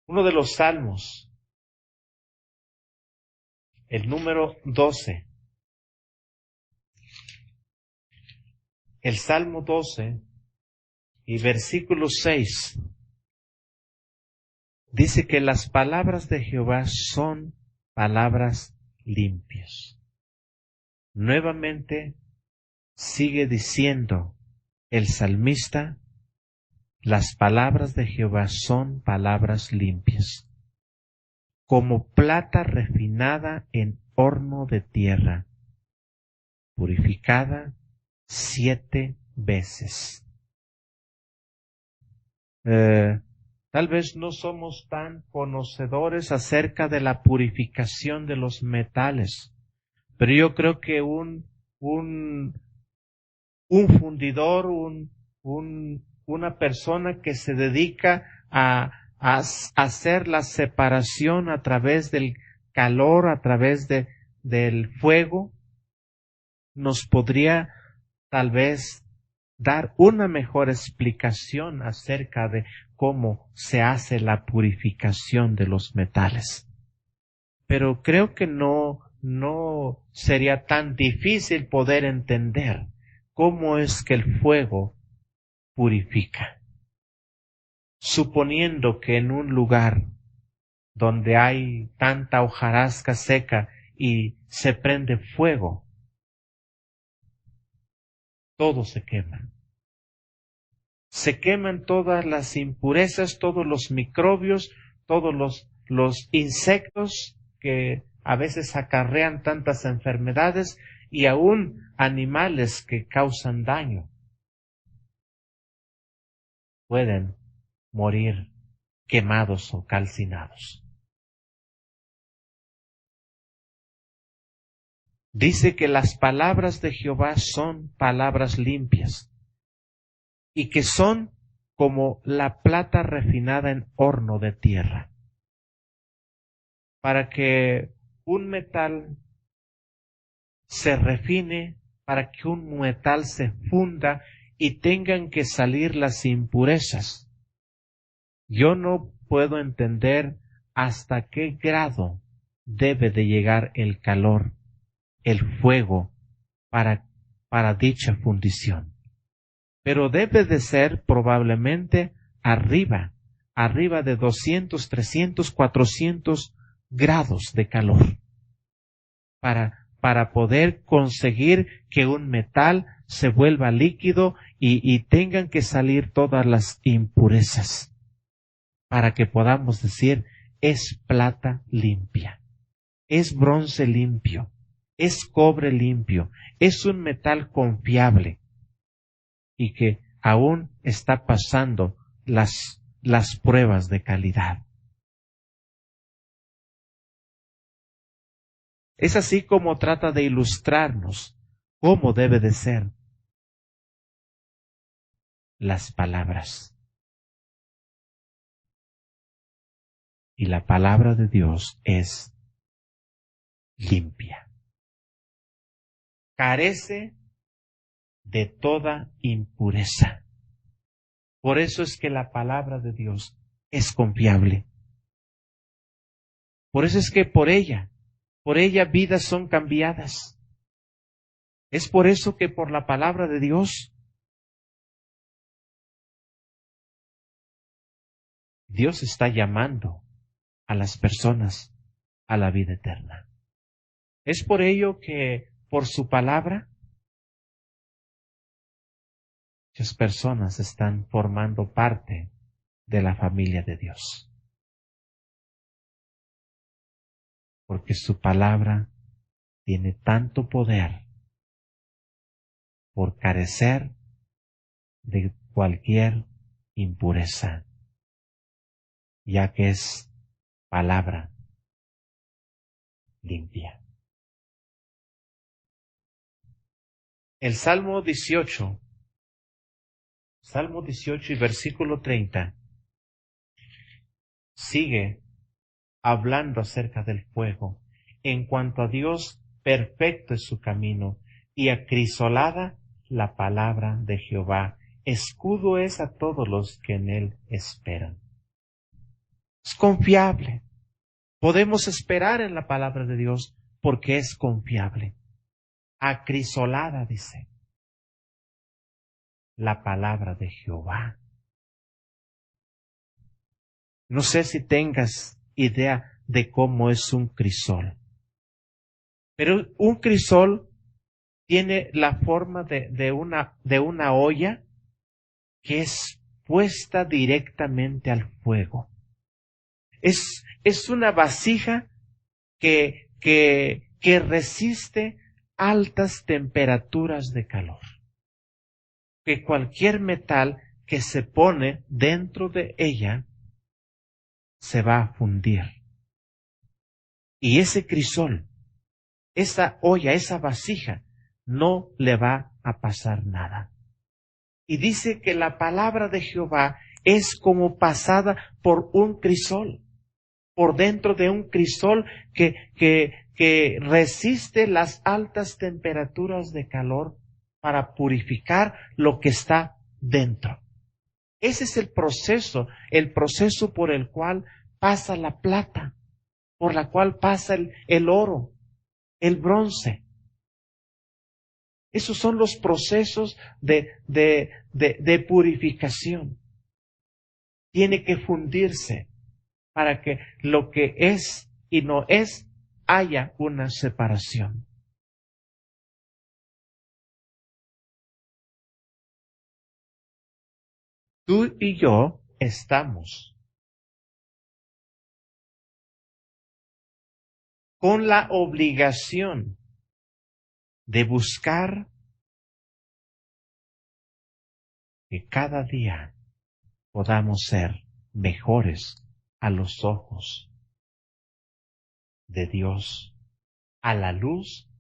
Uno de los salmos, el número 12, el Salmo 12 y versículo 6, dice que las palabras de Jehová son palabras limpias. Nuevamente sigue diciendo el salmista Las palabras de Jehová son palabras limpias, como plata refinada en horno de tierra, purificada 7 veces. Tal vez no somos tan conocedores acerca de la purificación de los metales, pero yo creo que un fundidor, una persona que se dedica a hacer la separación a través del calor, a través del fuego, nos podría tal vez dar una mejor explicación acerca de cómo se hace la purificación de los metales. Pero creo que no sería tan difícil poder entender cómo es que el fuego purifica. Suponiendo que en un lugar donde hay tanta hojarasca seca y se prende fuego, todo se quema. Se queman todas las impurezas, todos los microbios, todos los insectos que a veces acarrean tantas enfermedades y aún animales que causan daño. Pueden morir quemados o calcinados. Dice que las palabras de Jehová son palabras limpias y que son como la plata refinada en horno de tierra. Para que un metal se refine, para que un metal se funda y tengan que salir las impurezas. Yo no puedo entender hasta qué grado debe de llegar el calor, el fuego, para dicha fundición. Pero debe de ser probablemente arriba de 200, 300, 400 grados de calor, para poder conseguir que un metal se vuelva líquido y tengan que salir todas las impurezas, para que podamos decir, es plata limpia, es bronce limpio, es cobre limpio, es un metal confiable y que aún está pasando las pruebas de calidad. Es así como trata de ilustrarnos cómo debe de ser las palabras. Y la palabra de Dios es limpia. Carece de toda impureza. Por eso es que la palabra de Dios es confiable. Por eso es que por ella vidas son cambiadas. Es por eso que por la palabra de Dios está llamando a las personas a la vida eterna. Es por ello que por su palabra muchas personas están formando parte de la familia de Dios. Porque su palabra tiene tanto poder por carecer de cualquier impureza, ya que es palabra limpia. El Salmo 18 y versículo 30 sigue hablando acerca del fuego. En cuanto a Dios, perfecto es su camino, y acrisolada la palabra de Jehová. Escudo es a todos los que en él esperan. Es confiable. Podemos esperar en la palabra de Dios porque es confiable. Acrisolada, dice, la palabra de Jehová. No sé si tengas idea de cómo es un crisol. Pero un crisol tiene la forma de una olla que es puesta directamente al fuego. Es una vasija que resiste altas temperaturas de calor. Que cualquier metal que se pone dentro de ella se va a fundir. Y ese crisol, esa olla, esa vasija, no le va a pasar nada. Y dice que la palabra de Jehová es como pasada por un crisol, por dentro de un crisol que resiste las altas temperaturas de calor para purificar lo que está dentro. Ese es el proceso por el cual pasa la plata, por la cual pasa el oro, el bronce. Esos son los procesos de purificación. Tiene que fundirse para que lo que es y no es haya una separación. Tú y yo estamos con la obligación de buscar que cada día podamos ser mejores a los ojos de Dios, a la luz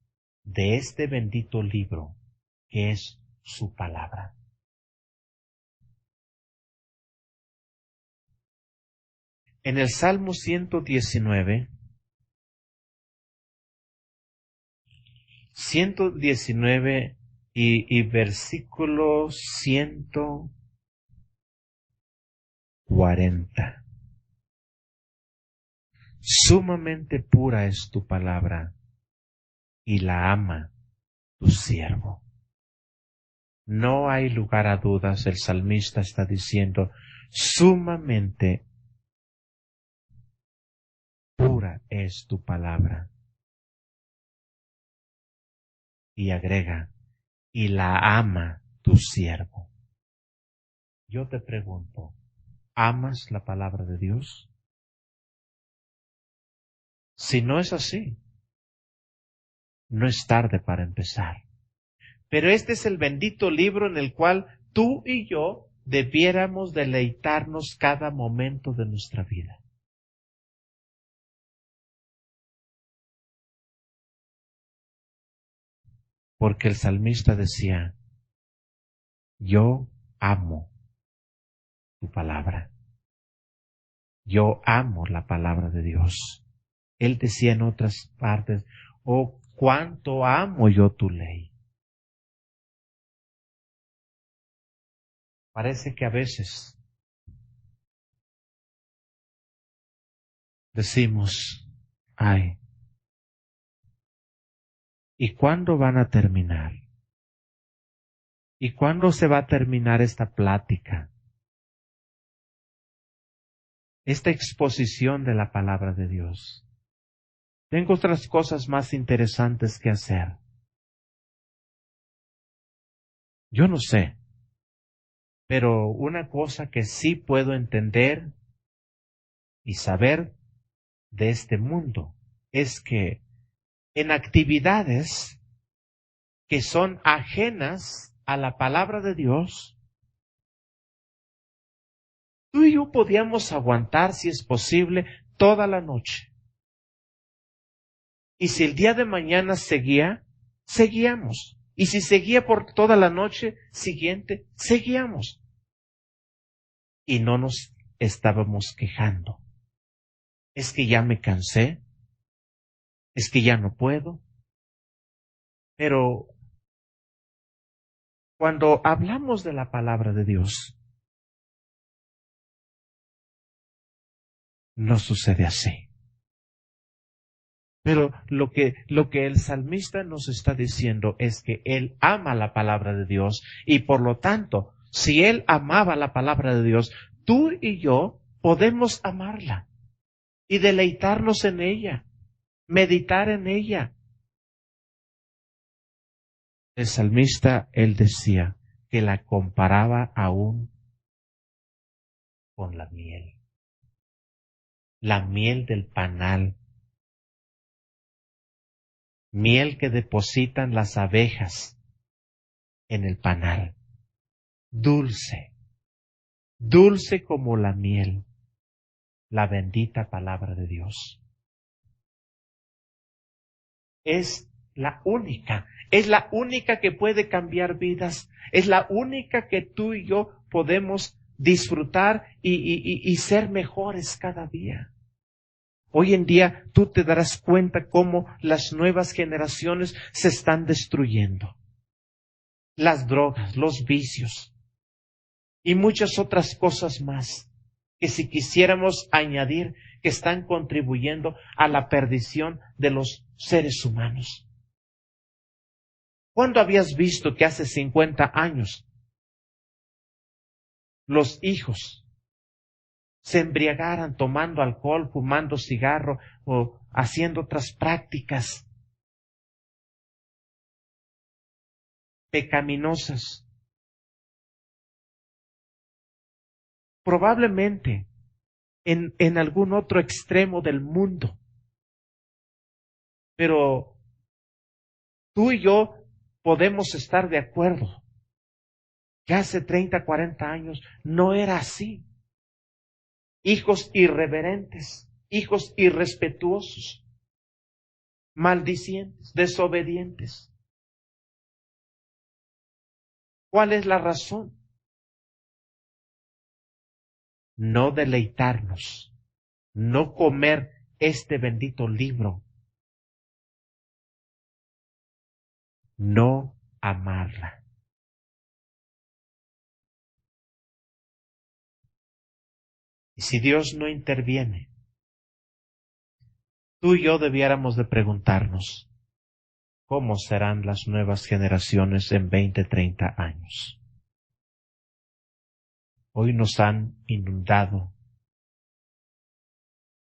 de este bendito libro que es su palabra. En el Salmo 119 y versículo 140. Sumamente pura es tu palabra, y la ama tu siervo. No hay lugar a dudas, el salmista está diciendo, sumamente pura es tu palabra. Y agrega, y la ama tu siervo. Yo te pregunto, ¿amas la palabra de Dios? Si no es así, no es tarde para empezar. Pero este es el bendito libro en el cual tú y yo debiéramos deleitarnos cada momento de nuestra vida. Porque el salmista decía, yo amo tu palabra. Yo amo la palabra de Dios. Él decía en otras partes, oh, cuánto amo yo tu ley. Parece que a veces decimos, ay, ¿y cuándo van a terminar? ¿Y cuándo se va a terminar esta plática? Esta exposición de la palabra de Dios. Tengo otras cosas más interesantes que hacer. Yo no sé, pero una cosa que sí puedo entender y saber de este mundo es que en actividades que son ajenas a la palabra de Dios, tú y yo podíamos aguantar, si es posible, toda la noche. Y si el día de mañana seguía, seguíamos. Y si seguía por toda la noche siguiente, seguíamos. Y no nos estábamos quejando. Es que ya me cansé. Es que ya no puedo. Pero cuando hablamos de la palabra de Dios, no sucede así. Pero lo que el salmista nos está diciendo es que él ama la palabra de Dios y por lo tanto, si él amaba la palabra de Dios, tú y yo podemos amarla y deleitarnos en ella, meditar en ella. El salmista, él decía que la comparaba aún con la miel del panal, miel que depositan las abejas en el panal, dulce, dulce como la miel, la bendita palabra de Dios. Es la única que puede cambiar vidas, es la única que tú y yo podemos disfrutar y ser mejores cada día. Hoy en día tú te darás cuenta cómo las nuevas generaciones se están destruyendo. Las drogas, los vicios y muchas otras cosas más que si quisiéramos añadir que están contribuyendo a la perdición de los seres humanos. ¿Cuándo habías visto que hace 50 años los hijos se embriagaran tomando alcohol, fumando cigarro o haciendo otras prácticas pecaminosas? Probablemente en algún otro extremo del mundo. Pero tú y yo podemos estar de acuerdo que hace 30, 40 años no era así. Hijos irreverentes, hijos irrespetuosos, maldicientes, desobedientes. ¿Cuál es la razón? No deleitarnos, no comer este bendito libro, no amarla. Y si Dios no interviene, tú y yo debiéramos de preguntarnos, ¿cómo serán las nuevas generaciones en 20, 30 años? Hoy nos han inundado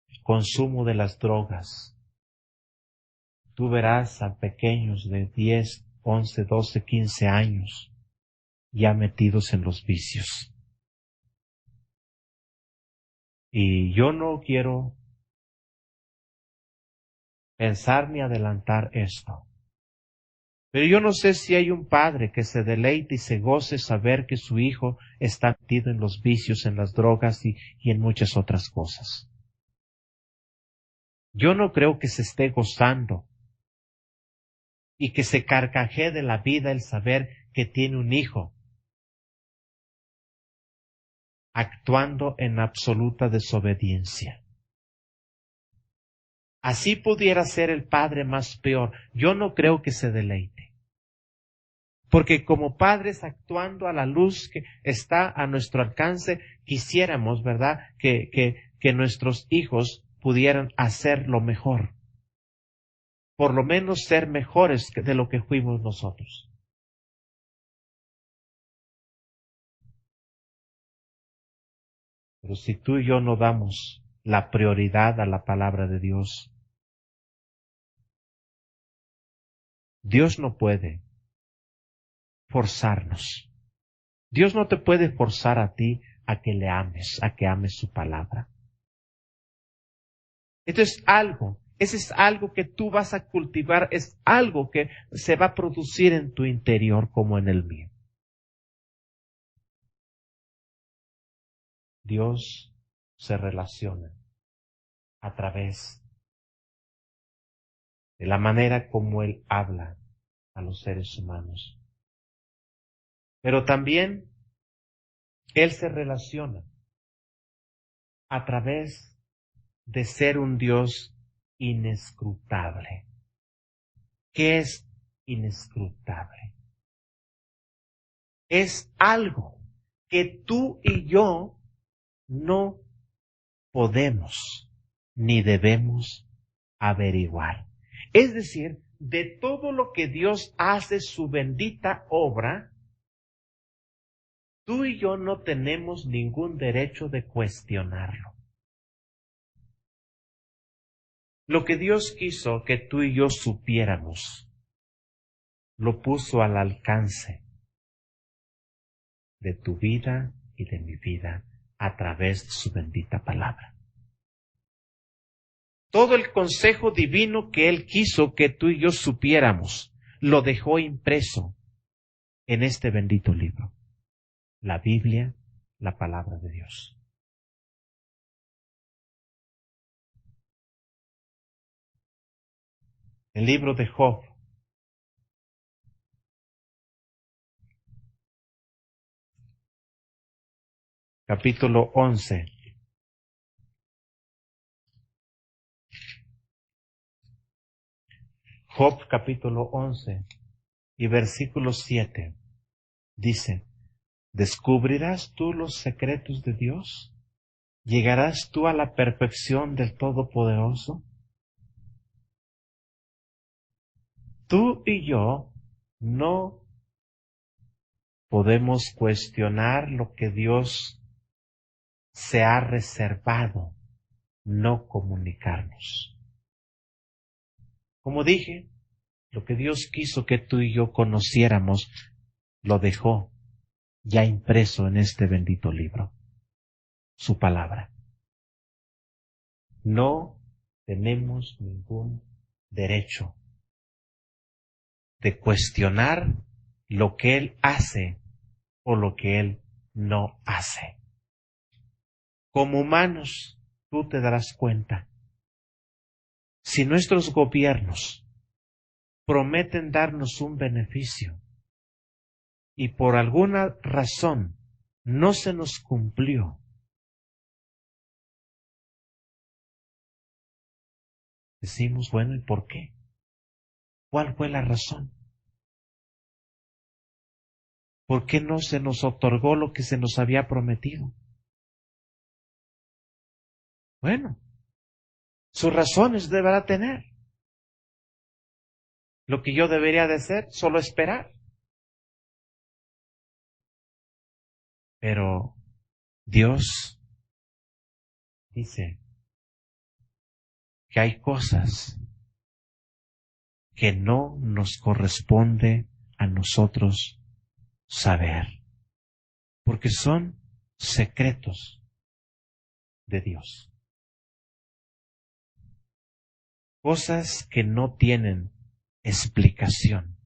el consumo de las drogas. Tú verás a pequeños de 10, 11, 12, 15 años ya metidos en los vicios. Y yo no quiero pensar ni adelantar esto. Pero yo no sé si hay un padre que se deleite y se goce saber que su hijo está metido en los vicios, en las drogas y en muchas otras cosas. Yo no creo que se esté gozando y que se carcajee de la vida el saber que tiene un hijo actuando en absoluta desobediencia. Así pudiera ser el padre más peor. Yo no creo que se deleite. Porque como padres actuando a la luz que está a nuestro alcance, quisiéramos, ¿verdad?, que nuestros hijos pudieran hacer lo mejor. Por lo menos ser mejores de lo que fuimos nosotros. Pero si tú y yo no damos la prioridad a la palabra de Dios, Dios no puede forzarnos. Dios no te puede forzar a ti a que le ames, a que ames su palabra. Esto es algo, ese es algo que tú vas a cultivar, es algo que se va a producir en tu interior como en el mío. Dios se relaciona a través de la manera como Él habla a los seres humanos. Pero también Él se relaciona a través de ser un Dios inescrutable. ¿Qué es inescrutable? Es algo que tú y yo no podemos ni debemos averiguar. Es decir, de todo lo que Dios hace su bendita obra, tú y yo no tenemos ningún derecho de cuestionarlo. Lo que Dios quiso que tú y yo supiéramos, lo puso al alcance de tu vida y de mi vida a través de su bendita palabra. Todo el consejo divino que Él quiso que tú y yo supiéramos, lo dejó impreso en este bendito libro, la Biblia, la palabra de Dios. El libro de Job, capítulo 11. Job capítulo 11 y versículo 7 dice: ¿descubrirás tú los secretos de Dios? ¿Llegarás tú a la perfección del Todopoderoso? Tú y yo no podemos cuestionar lo que Dios se ha reservado, no comunicarnos. Como dije, lo que Dios quiso que tú y yo conociéramos, lo dejó ya impreso en este bendito libro, su palabra. No tenemos ningún derecho de cuestionar lo que Él hace o lo que Él no hace. Como humanos, tú te darás cuenta, si nuestros gobiernos prometen darnos un beneficio y por alguna razón no se nos cumplió, decimos, bueno, ¿y por qué? ¿Cuál fue la razón? ¿Por qué no se nos otorgó lo que se nos había prometido? Bueno, sus razones deberá tener. Lo que yo debería de hacer, solo esperar. Pero Dios dice que hay cosas que no nos corresponde a nosotros saber, porque son secretos de Dios. Cosas que no tienen explicación.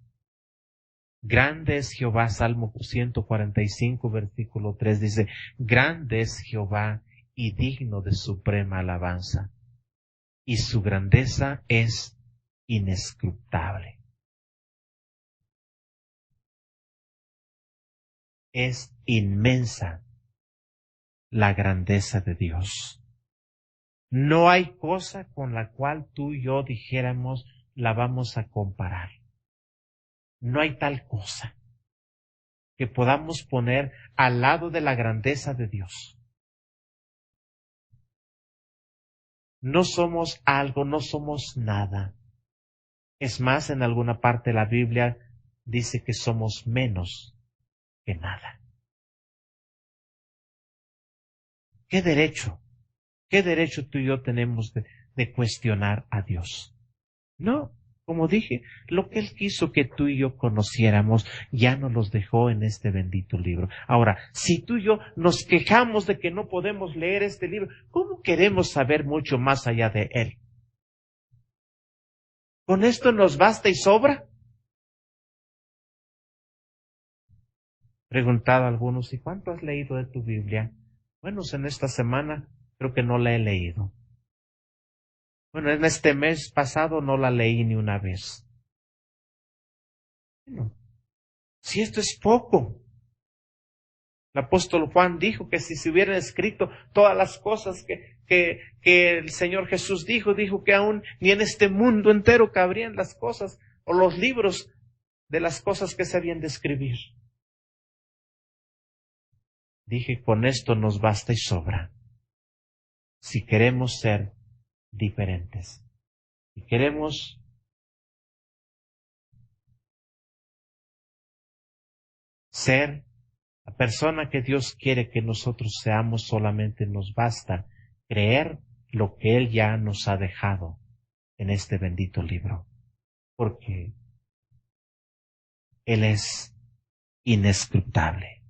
Grande es Jehová, Salmo 145, versículo 3 dice, grande es Jehová y digno de suprema alabanza, y su grandeza es inescrutable. Es inmensa la grandeza de Dios. No hay cosa con la cual tú y yo dijéramos la vamos a comparar. No hay tal cosa que podamos poner al lado de la grandeza de Dios. No somos algo, no somos nada. Es más, en alguna parte de la Biblia dice que somos menos que nada. ¿Qué derecho tú y yo tenemos de cuestionar a Dios? No, como dije, lo que Él quiso que tú y yo conociéramos ya nos los dejó en este bendito libro. Ahora, si tú y yo nos quejamos de que no podemos leer este libro, ¿cómo queremos saber mucho más allá de Él? ¿Con esto nos basta y sobra? Preguntado a algunos, ¿y cuánto has leído de tu Biblia? Bueno, en esta semana creo que no la he leído. Bueno, en este mes pasado no la leí ni una vez. Bueno, si esto es poco. El apóstol Juan dijo que si se hubieran escrito todas las cosas que el Señor Jesús dijo que aún ni en este mundo entero cabrían las cosas o los libros de las cosas que se habían de escribir. Dije, con esto nos basta y sobra. Si queremos ser diferentes, si queremos ser la persona que Dios quiere que nosotros seamos, solamente nos basta creer lo que Él ya nos ha dejado en este bendito libro, porque Él es inescrutable.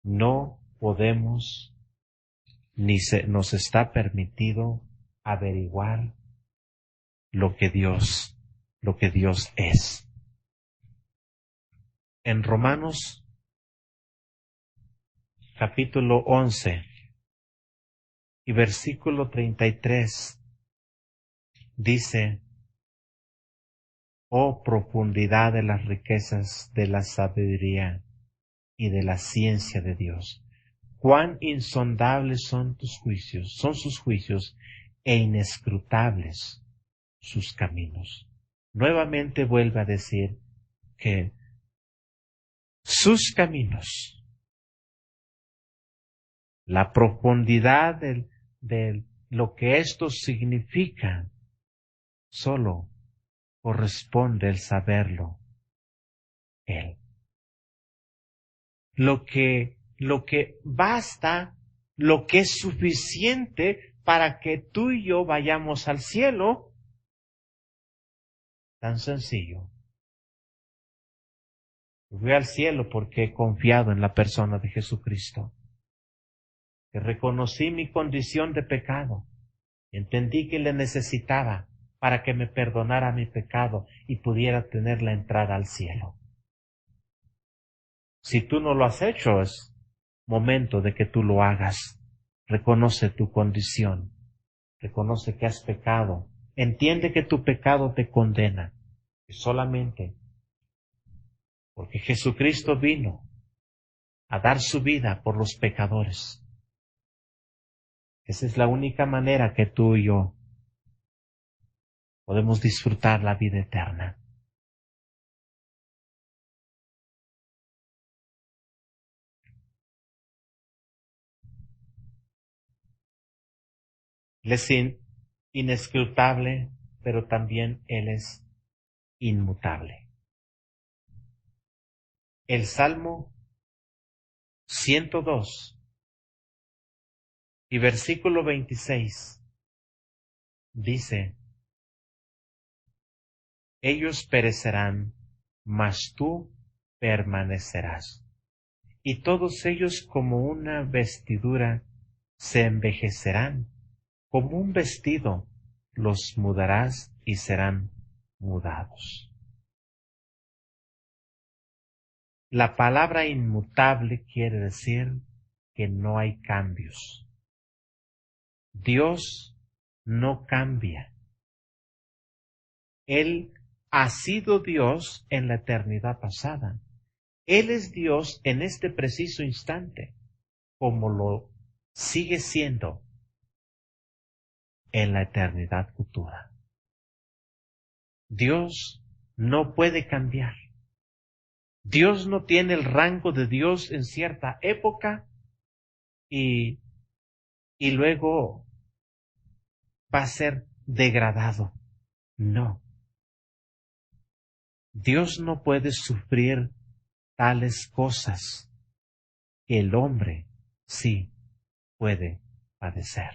No podemos ni nos está permitido averiguar lo que Dios es. En Romanos capítulo 11 y versículo 33 dice: oh profundidad de las riquezas de la sabiduría y de la ciencia de Dios, cuán insondables son sus juicios, e inescrutables sus caminos. Nuevamente vuelve a decir que sus caminos, la profundidad de lo que esto significa, solo corresponde el saberlo Él. Lo que basta, lo que es suficiente para que tú y yo vayamos al cielo, tan sencillo. Voy al cielo porque he confiado en la persona de Jesucristo, que reconocí mi condición de pecado, entendí que le necesitaba para que me perdonara mi pecado y pudiera tener la entrada al cielo. Si tú no lo has hecho, es momento de que tú lo hagas. Reconoce tu condición, reconoce que has pecado, entiende que tu pecado te condena, y solamente porque Jesucristo vino a dar su vida por los pecadores. Esa es la única manera que tú y yo podemos disfrutar la vida eterna. Él es inescrutable, pero también Él es inmutable. El Salmo 102 y versículo 26 dice: ellos perecerán, mas tú permanecerás, y todos ellos como una vestidura se envejecerán, como un vestido los mudarás y serán mudados. La palabra inmutable quiere decir que no hay cambios. Dios no cambia. Él ha sido Dios en la eternidad pasada. Él es Dios en este preciso instante, como lo sigue siendo en la eternidad futura. Dios no puede cambiar. Dios no tiene el rango de Dios en cierta época y luego va a ser degradado. No. Dios no puede sufrir tales cosas que el hombre sí puede padecer.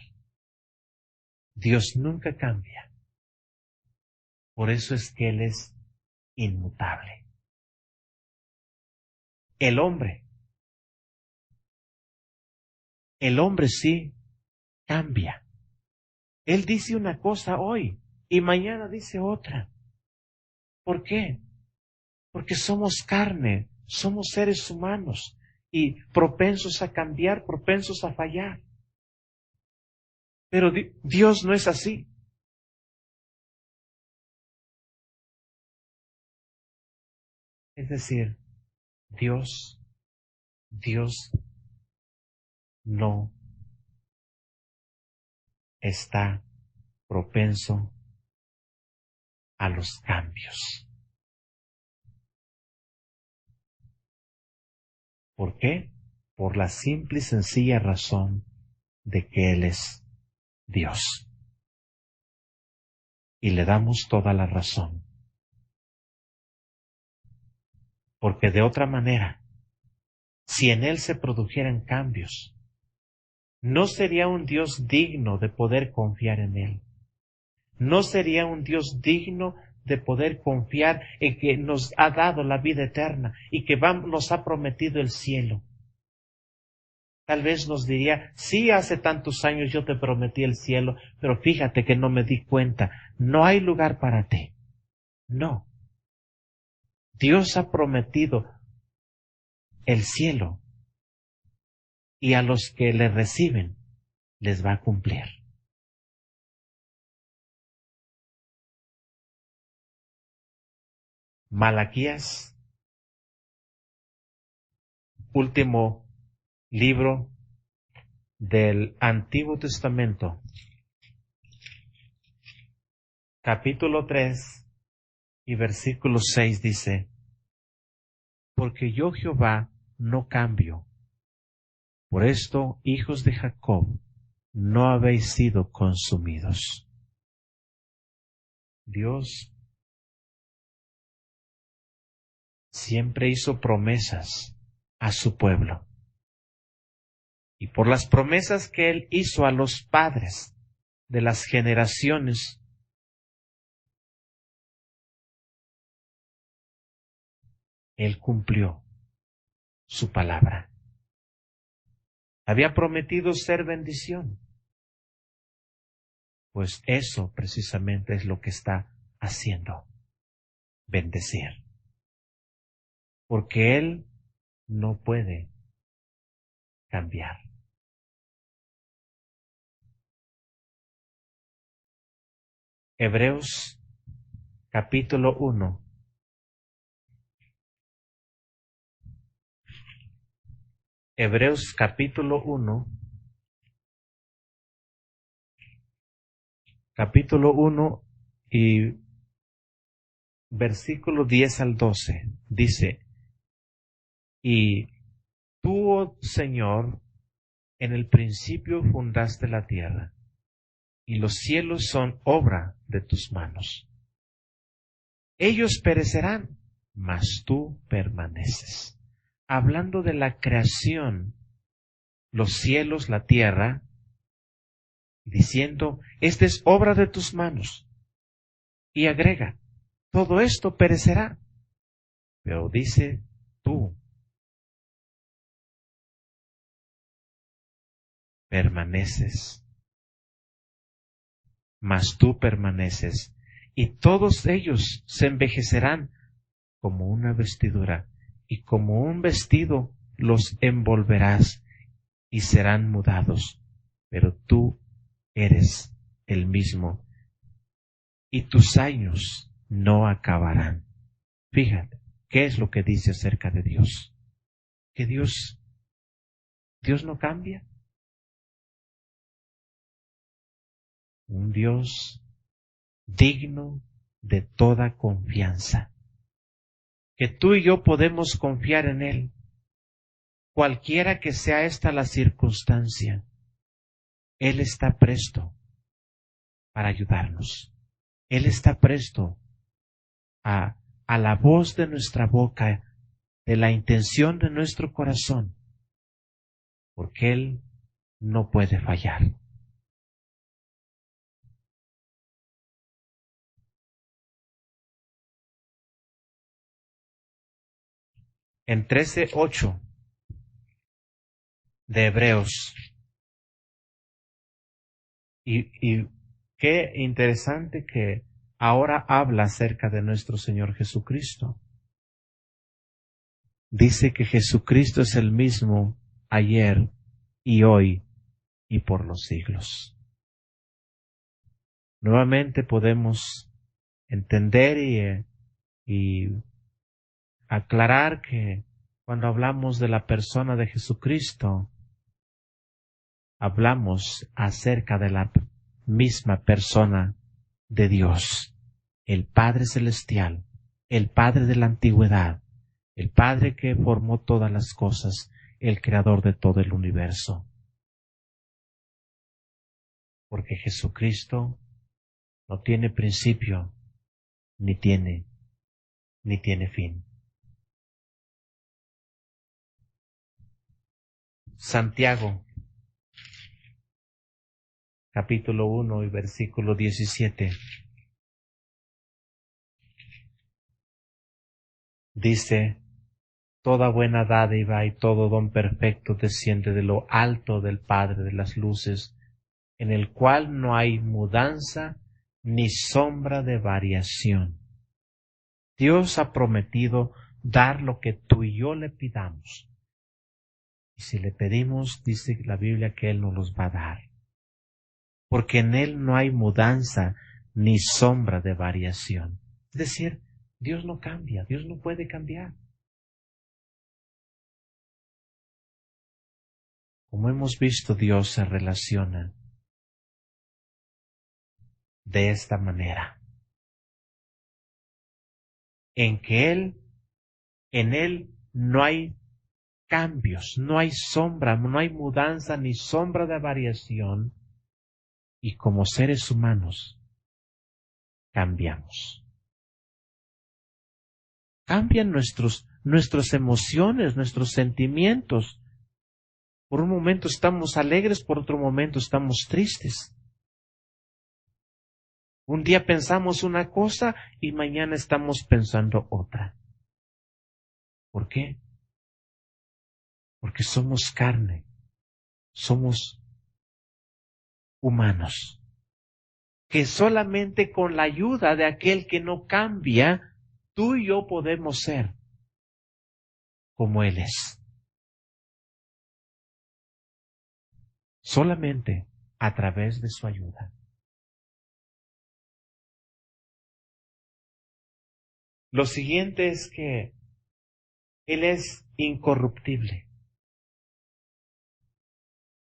Dios nunca cambia. Por eso es que Él es inmutable. El hombre sí cambia. Él dice una cosa hoy y mañana dice otra. ¿Por qué? Porque somos carne, somos seres humanos y propensos a cambiar, propensos a fallar. Pero Dios no es así. Es decir, Dios no está propenso a los cambios. ¿Por qué? Por la simple y sencilla razón de que Él es Dios. Y le damos toda la razón. Porque de otra manera, si en Él se produjeran cambios, no sería un Dios digno de poder confiar en Él. No sería un Dios digno de poder confiar en que nos ha dado la vida eterna y que nos ha prometido el cielo. Tal vez nos diría, sí, hace tantos años yo te prometí el cielo, pero fíjate que no me di cuenta. No hay lugar para ti. No. Dios ha prometido el cielo y a los que le reciben les va a cumplir. Malaquías, último libro del Antiguo Testamento, capítulo 3 y versículo 6 dice, porque yo Jehová no cambio. Por esto, hijos de Jacob, no habéis sido consumidos. Dios siempre hizo promesas a su pueblo. Y por las promesas que Él hizo a los padres de las generaciones, Él cumplió su palabra. Había prometido ser bendición. Pues eso precisamente es lo que está haciendo, bendecir. Porque Él no puede cambiar. Hebreos capítulo 1. Hebreos capítulo 1. Capítulo 1 y versículo 10 al 12. Dice, y tú, oh Señor, en el principio fundaste la tierra, y los cielos son obra de tus manos. Ellos perecerán, mas tú permaneces. Hablando de la creación, los cielos, la tierra, diciendo, esta es obra de tus manos. Y agrega, todo esto perecerá. Pero dice, tú permaneces. Mas tú permaneces. Y todos ellos se envejecerán como una vestidura, y como un vestido los envolverás, y serán mudados. Pero tú eres el mismo, y tus años no acabarán. Fíjate, ¿qué es lo que dice acerca de Dios? Que Dios no cambia. Un Dios digno de toda confianza. Que tú y yo podemos confiar en Él, cualquiera que sea esta la circunstancia. Él está presto para ayudarnos. Él está presto a la voz de nuestra boca, de la intención de nuestro corazón, porque Él no puede fallar. En 13:8 de Hebreos, y qué interesante que ahora habla acerca de nuestro Señor Jesucristo. Dice que Jesucristo es el mismo ayer y hoy y por los siglos. Nuevamente podemos entender y aclarar que cuando hablamos de la persona de Jesucristo, hablamos acerca de la misma persona de Dios, el Padre Celestial, el Padre de la antigüedad, el Padre que formó todas las cosas, el Creador de todo el universo. Porque Jesucristo no tiene principio, ni tiene fin. Santiago, capítulo 1 y versículo 17. Dice, Toda buena dádiva y todo don perfecto desciende de lo alto del Padre de las luces, en el cual no hay mudanza ni sombra de variación. Dios ha prometido dar lo que tú y yo le pidamos. Y si le pedimos, dice la Biblia que Él nos los va a dar. Porque en Él no hay mudanza ni sombra de variación. Es decir, Dios no cambia, Dios no puede cambiar. Como hemos visto, Dios se relaciona de esta manera. En Él no hay cambios, no hay sombra, no hay mudanza ni sombra de variación. Y como seres humanos, cambiamos. Cambian nuestras emociones, nuestros sentimientos. Por un momento estamos alegres, por otro momento estamos tristes. Un día pensamos una cosa y mañana estamos pensando otra. ¿Por qué? Porque somos carne, somos humanos, que solamente con la ayuda de aquel que no cambia, tú y yo podemos ser como Él es. Solamente a través de su ayuda. Lo siguiente es que Él es incorruptible.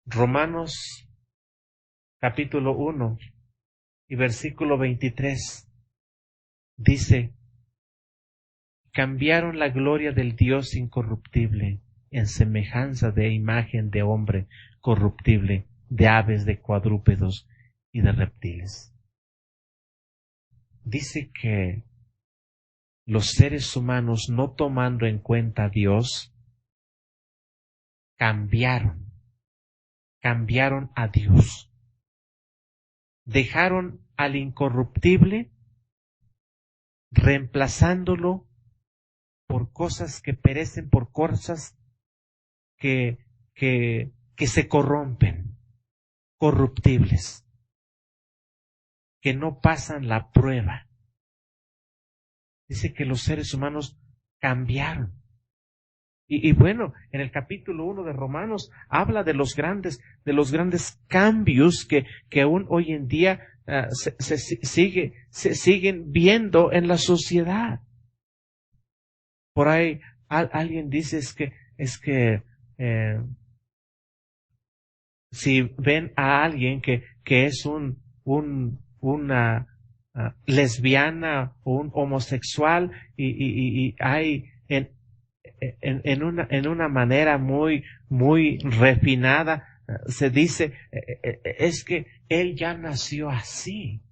Romanos capítulo 1 y versículo 23 dice: cambiaron la gloria del Dios incorruptible en semejanza de imagen de hombre corruptible, de aves, de cuadrúpedos y de reptiles. Dice que los seres humanos, no tomando en cuenta a Dios, cambiaron a Dios. Dejaron al incorruptible, reemplazándolo por cosas que perecen, por cosas que se corrompen, corruptibles, que no pasan la prueba. Dice que los seres humanos cambiaron. Y bueno, en el capítulo 1 de Romanos habla de los grandes cambios que aún hoy en día se siguen viendo en la sociedad. Por ahí alguien dice es que si ven a alguien que es una lesbiana o un homosexual y hay en una manera muy refinada, se dice es que él ya nació así.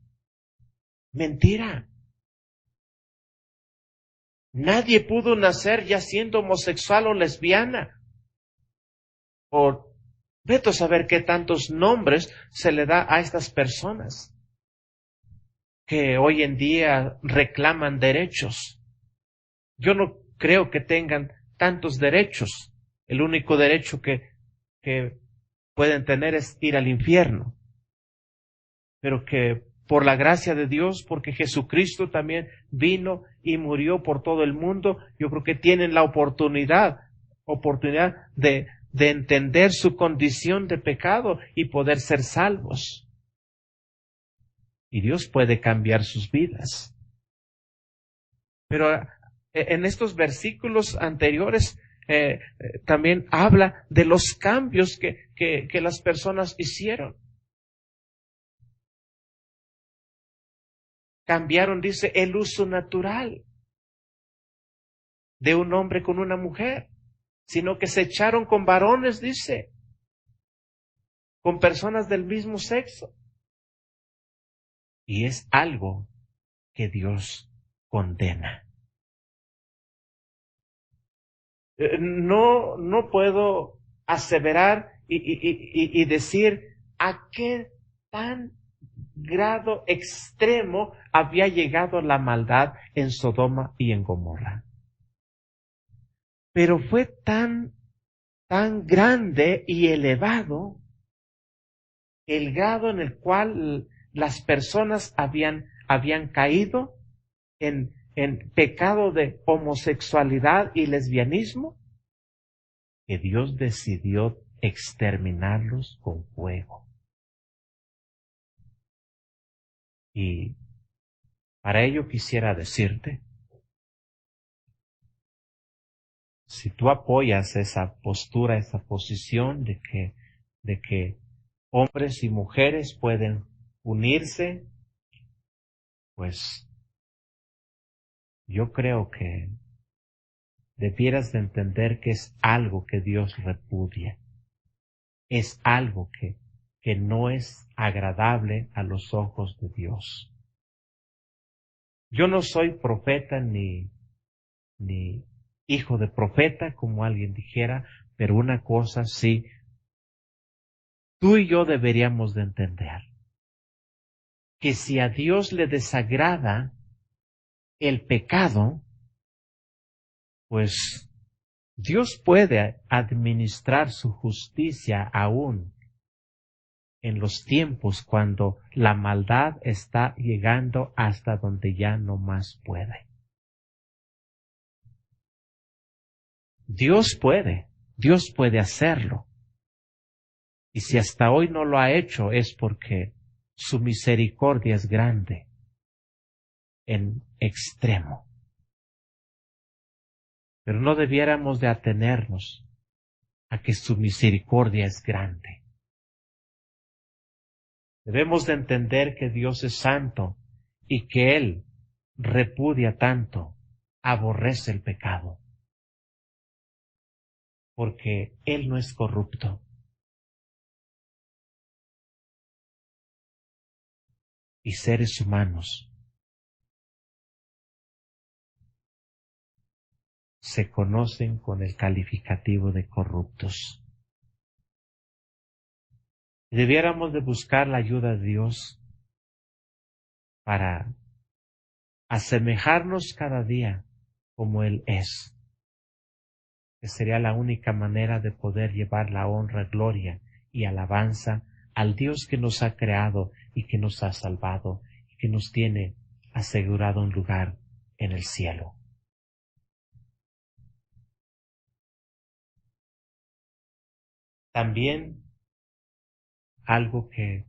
Mentira. Nadie pudo nacer ya siendo homosexual o lesbiana. O vete a saber qué tantos nombres se le da a estas personas que hoy en día reclaman derechos. Yo no creo que tengan tantos derechos. El único derecho que pueden tener es ir al infierno. Pero que por la gracia de Dios, porque Jesucristo también vino y murió por todo el mundo, yo creo que tienen la oportunidad de entender su condición de pecado y poder ser salvos. Y Dios puede cambiar sus vidas. Pero en estos versículos anteriores también habla de los cambios que las personas hicieron. Cambiaron, dice, el uso natural de un hombre con una mujer, sino que se echaron con varones, dice, con personas del mismo sexo. Y es algo que Dios condena. No puedo aseverar y decir a qué tan grado extremo había llegado la maldad en Sodoma y en Gomorra. pero fue tan grande y elevado el grado en el cual las personas habían caído en pecado de homosexualidad y lesbianismo, que Dios decidió exterminarlos con fuego. Y para ello quisiera decirte, si tú apoyas esa postura, esa posición de que hombres y mujeres pueden unirse, pues yo creo que debieras de entender que es algo que Dios repudia, es algo que no es agradable a los ojos de Dios. Yo no soy profeta ni hijo de profeta, como alguien dijera, pero una cosa sí, tú y yo deberíamos de entender, que si a Dios le desagrada el pecado, pues Dios puede administrar su justicia aún en los tiempos cuando la maldad está llegando hasta donde ya no más puede. Dios puede hacerlo. Y si hasta hoy no lo ha hecho es porque su misericordia es grande en extremo. Pero no debiéramos de atenernos a que su misericordia es grande. Debemos de entender que Dios es santo y que Él repudia tanto, aborrece el pecado, porque Él no es corrupto. Y seres humanos se conocen con el calificativo de corruptos. Y debiéramos de buscar la ayuda de Dios para asemejarnos cada día como Él es, que sería la única manera de poder llevar la honra, gloria y alabanza al Dios que nos ha creado y que nos ha salvado y que nos tiene asegurado un lugar en el cielo. También algo que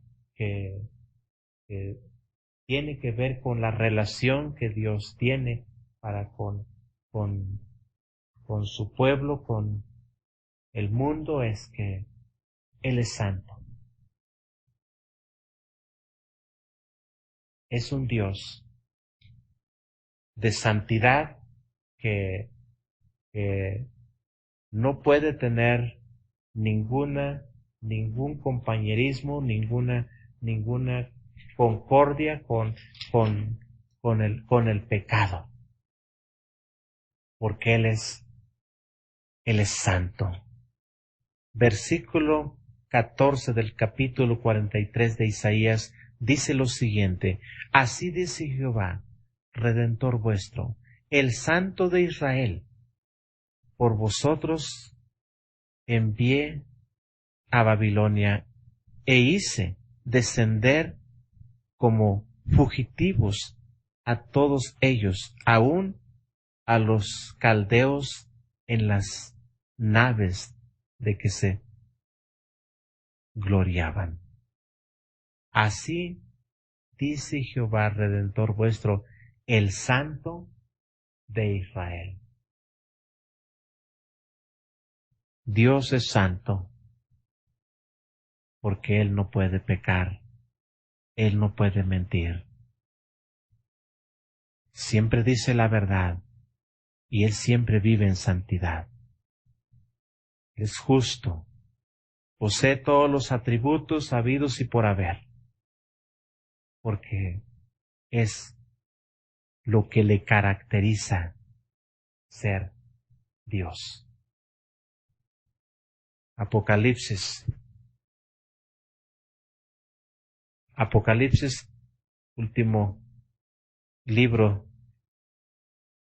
tiene que ver con la relación que Dios tiene para con, con su pueblo, con el mundo, es que Él es santo. Es un Dios de santidad que, que no puede tener ningún compañerismo, ninguna concordia con el pecado, porque Él es santo. Versículo 14 del capítulo 43 de Isaías dice lo siguiente: así dice Jehová, Redentor vuestro, el Santo de Israel, por vosotros envié a Babilonia e hice descender como fugitivos a todos ellos, aun a los caldeos en las naves de que se gloriaban. Así dice Jehová, Redentor vuestro, el Santo de Israel. Dios es santo porque Él no puede pecar, Él no puede mentir. Siempre dice la verdad y Él siempre vive en santidad. Es justo, posee todos los atributos habidos y por haber, porque es lo que le caracteriza ser Dios. Apocalipsis, último libro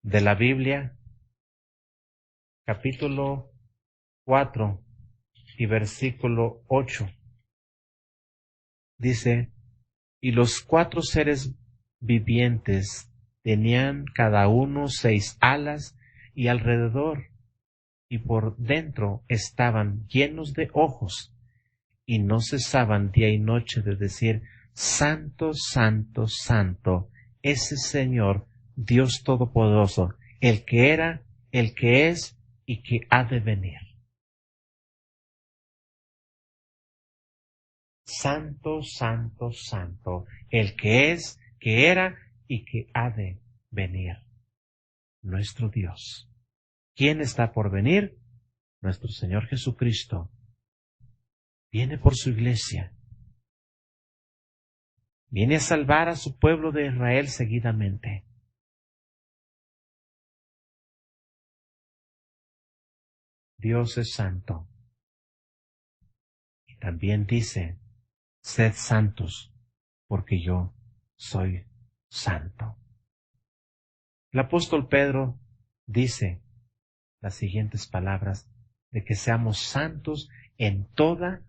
de la Biblia, capítulo 4 y versículo 8. Dice, y los 4 seres vivientes tenían cada uno 6 alas y alrededor y por dentro estaban llenos de ojos y no cesaban día y noche de decir, Santo, Santo, Santo, ese Señor, Dios Todopoderoso, el que era, el que es y que ha de venir. Santo, Santo, Santo, el que es, que era y que ha de venir. Nuestro Dios. ¿Quién está por venir? Nuestro Señor Jesucristo. Viene por su iglesia. Viene a salvar a su pueblo de Israel seguidamente. Dios es santo. Y también dice, sed santos, porque yo soy santo. El apóstol Pedro dice las siguientes palabras, de que seamos santos en toda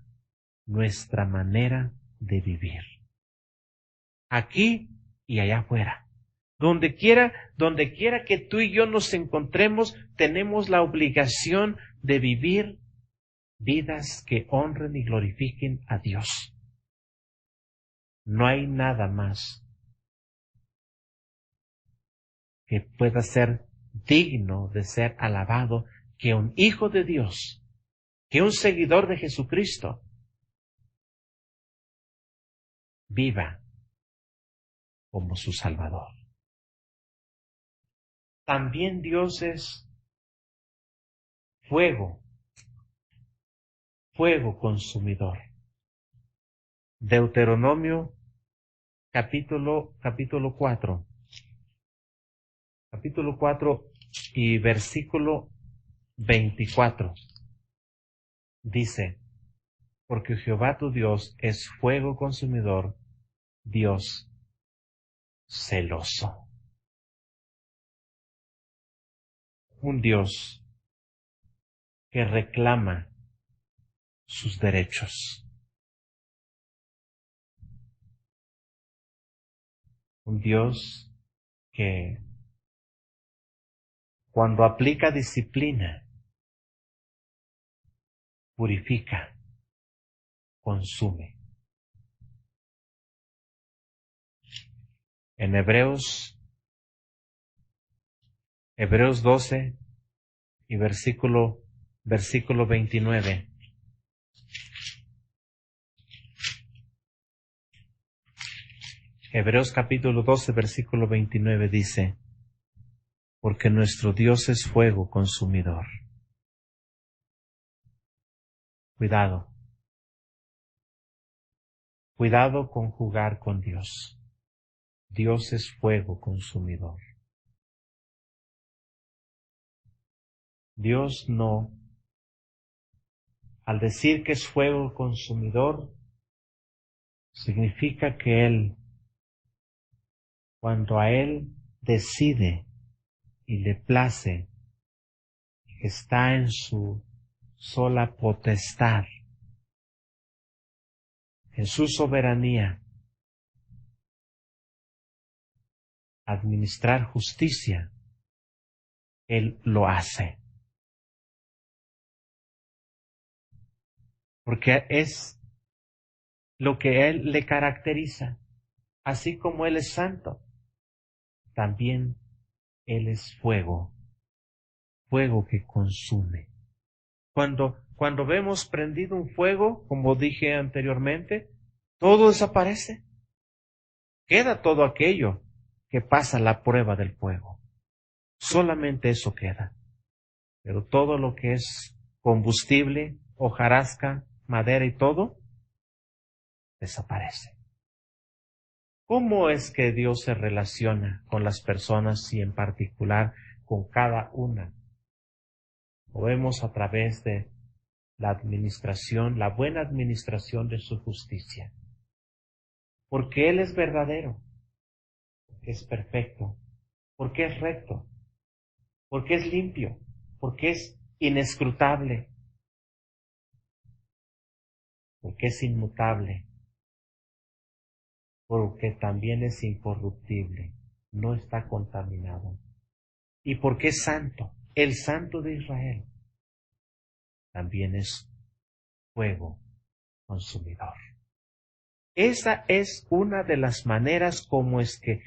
nuestra manera de vivir. Aquí y allá afuera. Donde quiera que tú y yo nos encontremos, tenemos la obligación de vivir vidas que honren y glorifiquen a Dios. No hay nada más que pueda ser digno de ser alabado que un hijo de Dios, que un seguidor de Jesucristo viva como su Salvador. También Dios es fuego consumidor. Deuteronomio capítulo 4. Capítulo 4 y versículo 24. Dice, porque Jehová tu Dios es fuego consumidor, Dios celoso. Un Dios que reclama sus derechos. Un Dios que cuando aplica disciplina, purifica, consume. En Hebreos 12 y versículo 29. Hebreos capítulo 12, versículo 29 dice, porque nuestro Dios es fuego consumidor. Cuidado. Cuidado con jugar con Dios. Dios es fuego consumidor. Dios no, al decir que es fuego consumidor, significa que Él, cuando a Él decide y le place, está en su sola potestad, en su soberanía, administrar justicia, Él lo hace. Porque es lo que Él le caracteriza. Así como Él es santo, también Él es fuego, fuego que consume. Cuando vemos prendido un fuego, como dije anteriormente, todo desaparece. Queda todo aquello que pasa la prueba del fuego. Solamente eso queda. Pero todo lo que es combustible, hojarasca, madera y todo, desaparece. ¿Cómo es que Dios se relaciona con las personas y en particular con cada una? Lo vemos a través de la administración, la buena administración de su justicia. Porque Él es verdadero, porque es perfecto, porque es recto, porque es limpio, porque es inescrutable, porque es inmutable, porque también es incorruptible, no está contaminado, y porque es santo, el Santo de Israel, también es fuego consumidor. Esa es una de las maneras como es que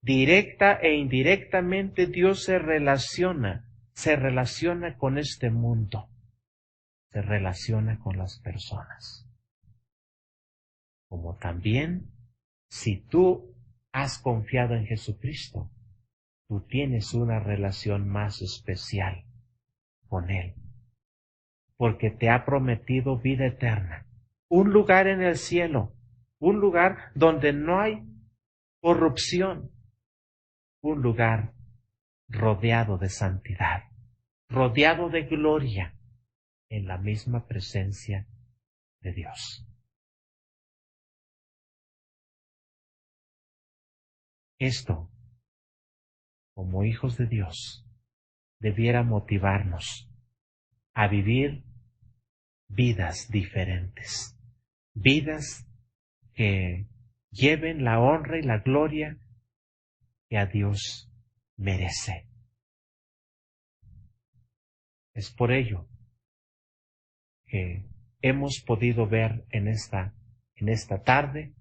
directa e indirectamente Dios se relaciona con este mundo, se relaciona con las personas. Como también, si tú has confiado en Jesucristo, tú tienes una relación más especial con Él, porque te ha prometido vida eterna, un lugar en el cielo, un lugar donde no hay corrupción, un lugar rodeado de santidad, rodeado de gloria, en la misma presencia de Dios. Esto, como hijos de Dios, debiera motivarnos a vivir vidas diferentes, vidas que lleven la honra y la gloria que a Dios merece. Es por ello que hemos podido ver en esta tarde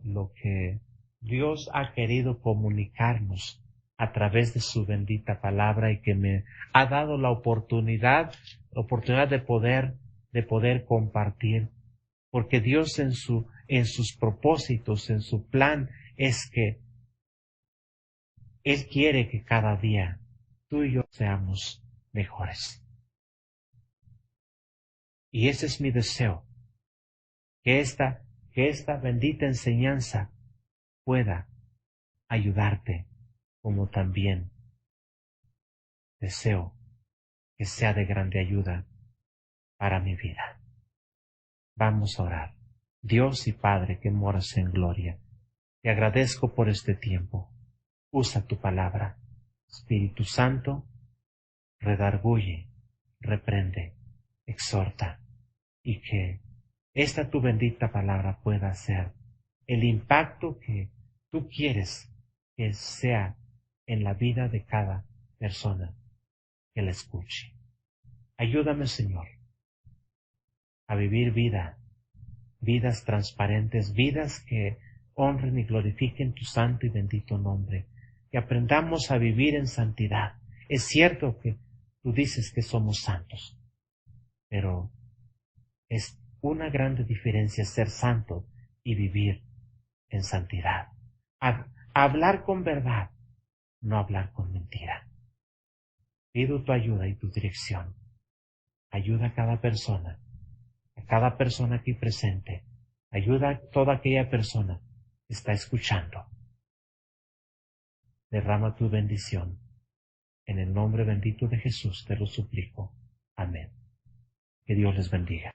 lo que Dios ha querido comunicarnos a través de su bendita palabra y que me ha dado la oportunidad de poder compartir, porque Dios en sus propósitos, en su plan, es que Él quiere que cada día tú y yo seamos mejores. Y ese es mi deseo, que esta bendita enseñanza pueda ayudarte, como también deseo que sea de grande ayuda para mi vida. Vamos a orar. Dios y Padre que moras en gloria, te agradezco por este tiempo. Usa tu palabra. Espíritu Santo, redarguye, reprende, exhorta, y que esta tu bendita palabra pueda ser el impacto que tú quieres que sea en la vida de cada persona que la escuche. Ayúdame, Señor, a vivir vidas transparentes, vidas que honren y glorifiquen tu santo y bendito nombre, que aprendamos a vivir en santidad. Es cierto que tú dices que somos santos, pero es una grande diferencia ser santo y vivir en santidad. Hablar con verdad, no hablar con mentira. Pido tu ayuda y tu dirección. Ayuda a cada persona aquí presente. Ayuda a toda aquella persona que está escuchando. Derrama tu bendición. En el nombre bendito de Jesús te lo suplico. Amén. Que Dios les bendiga.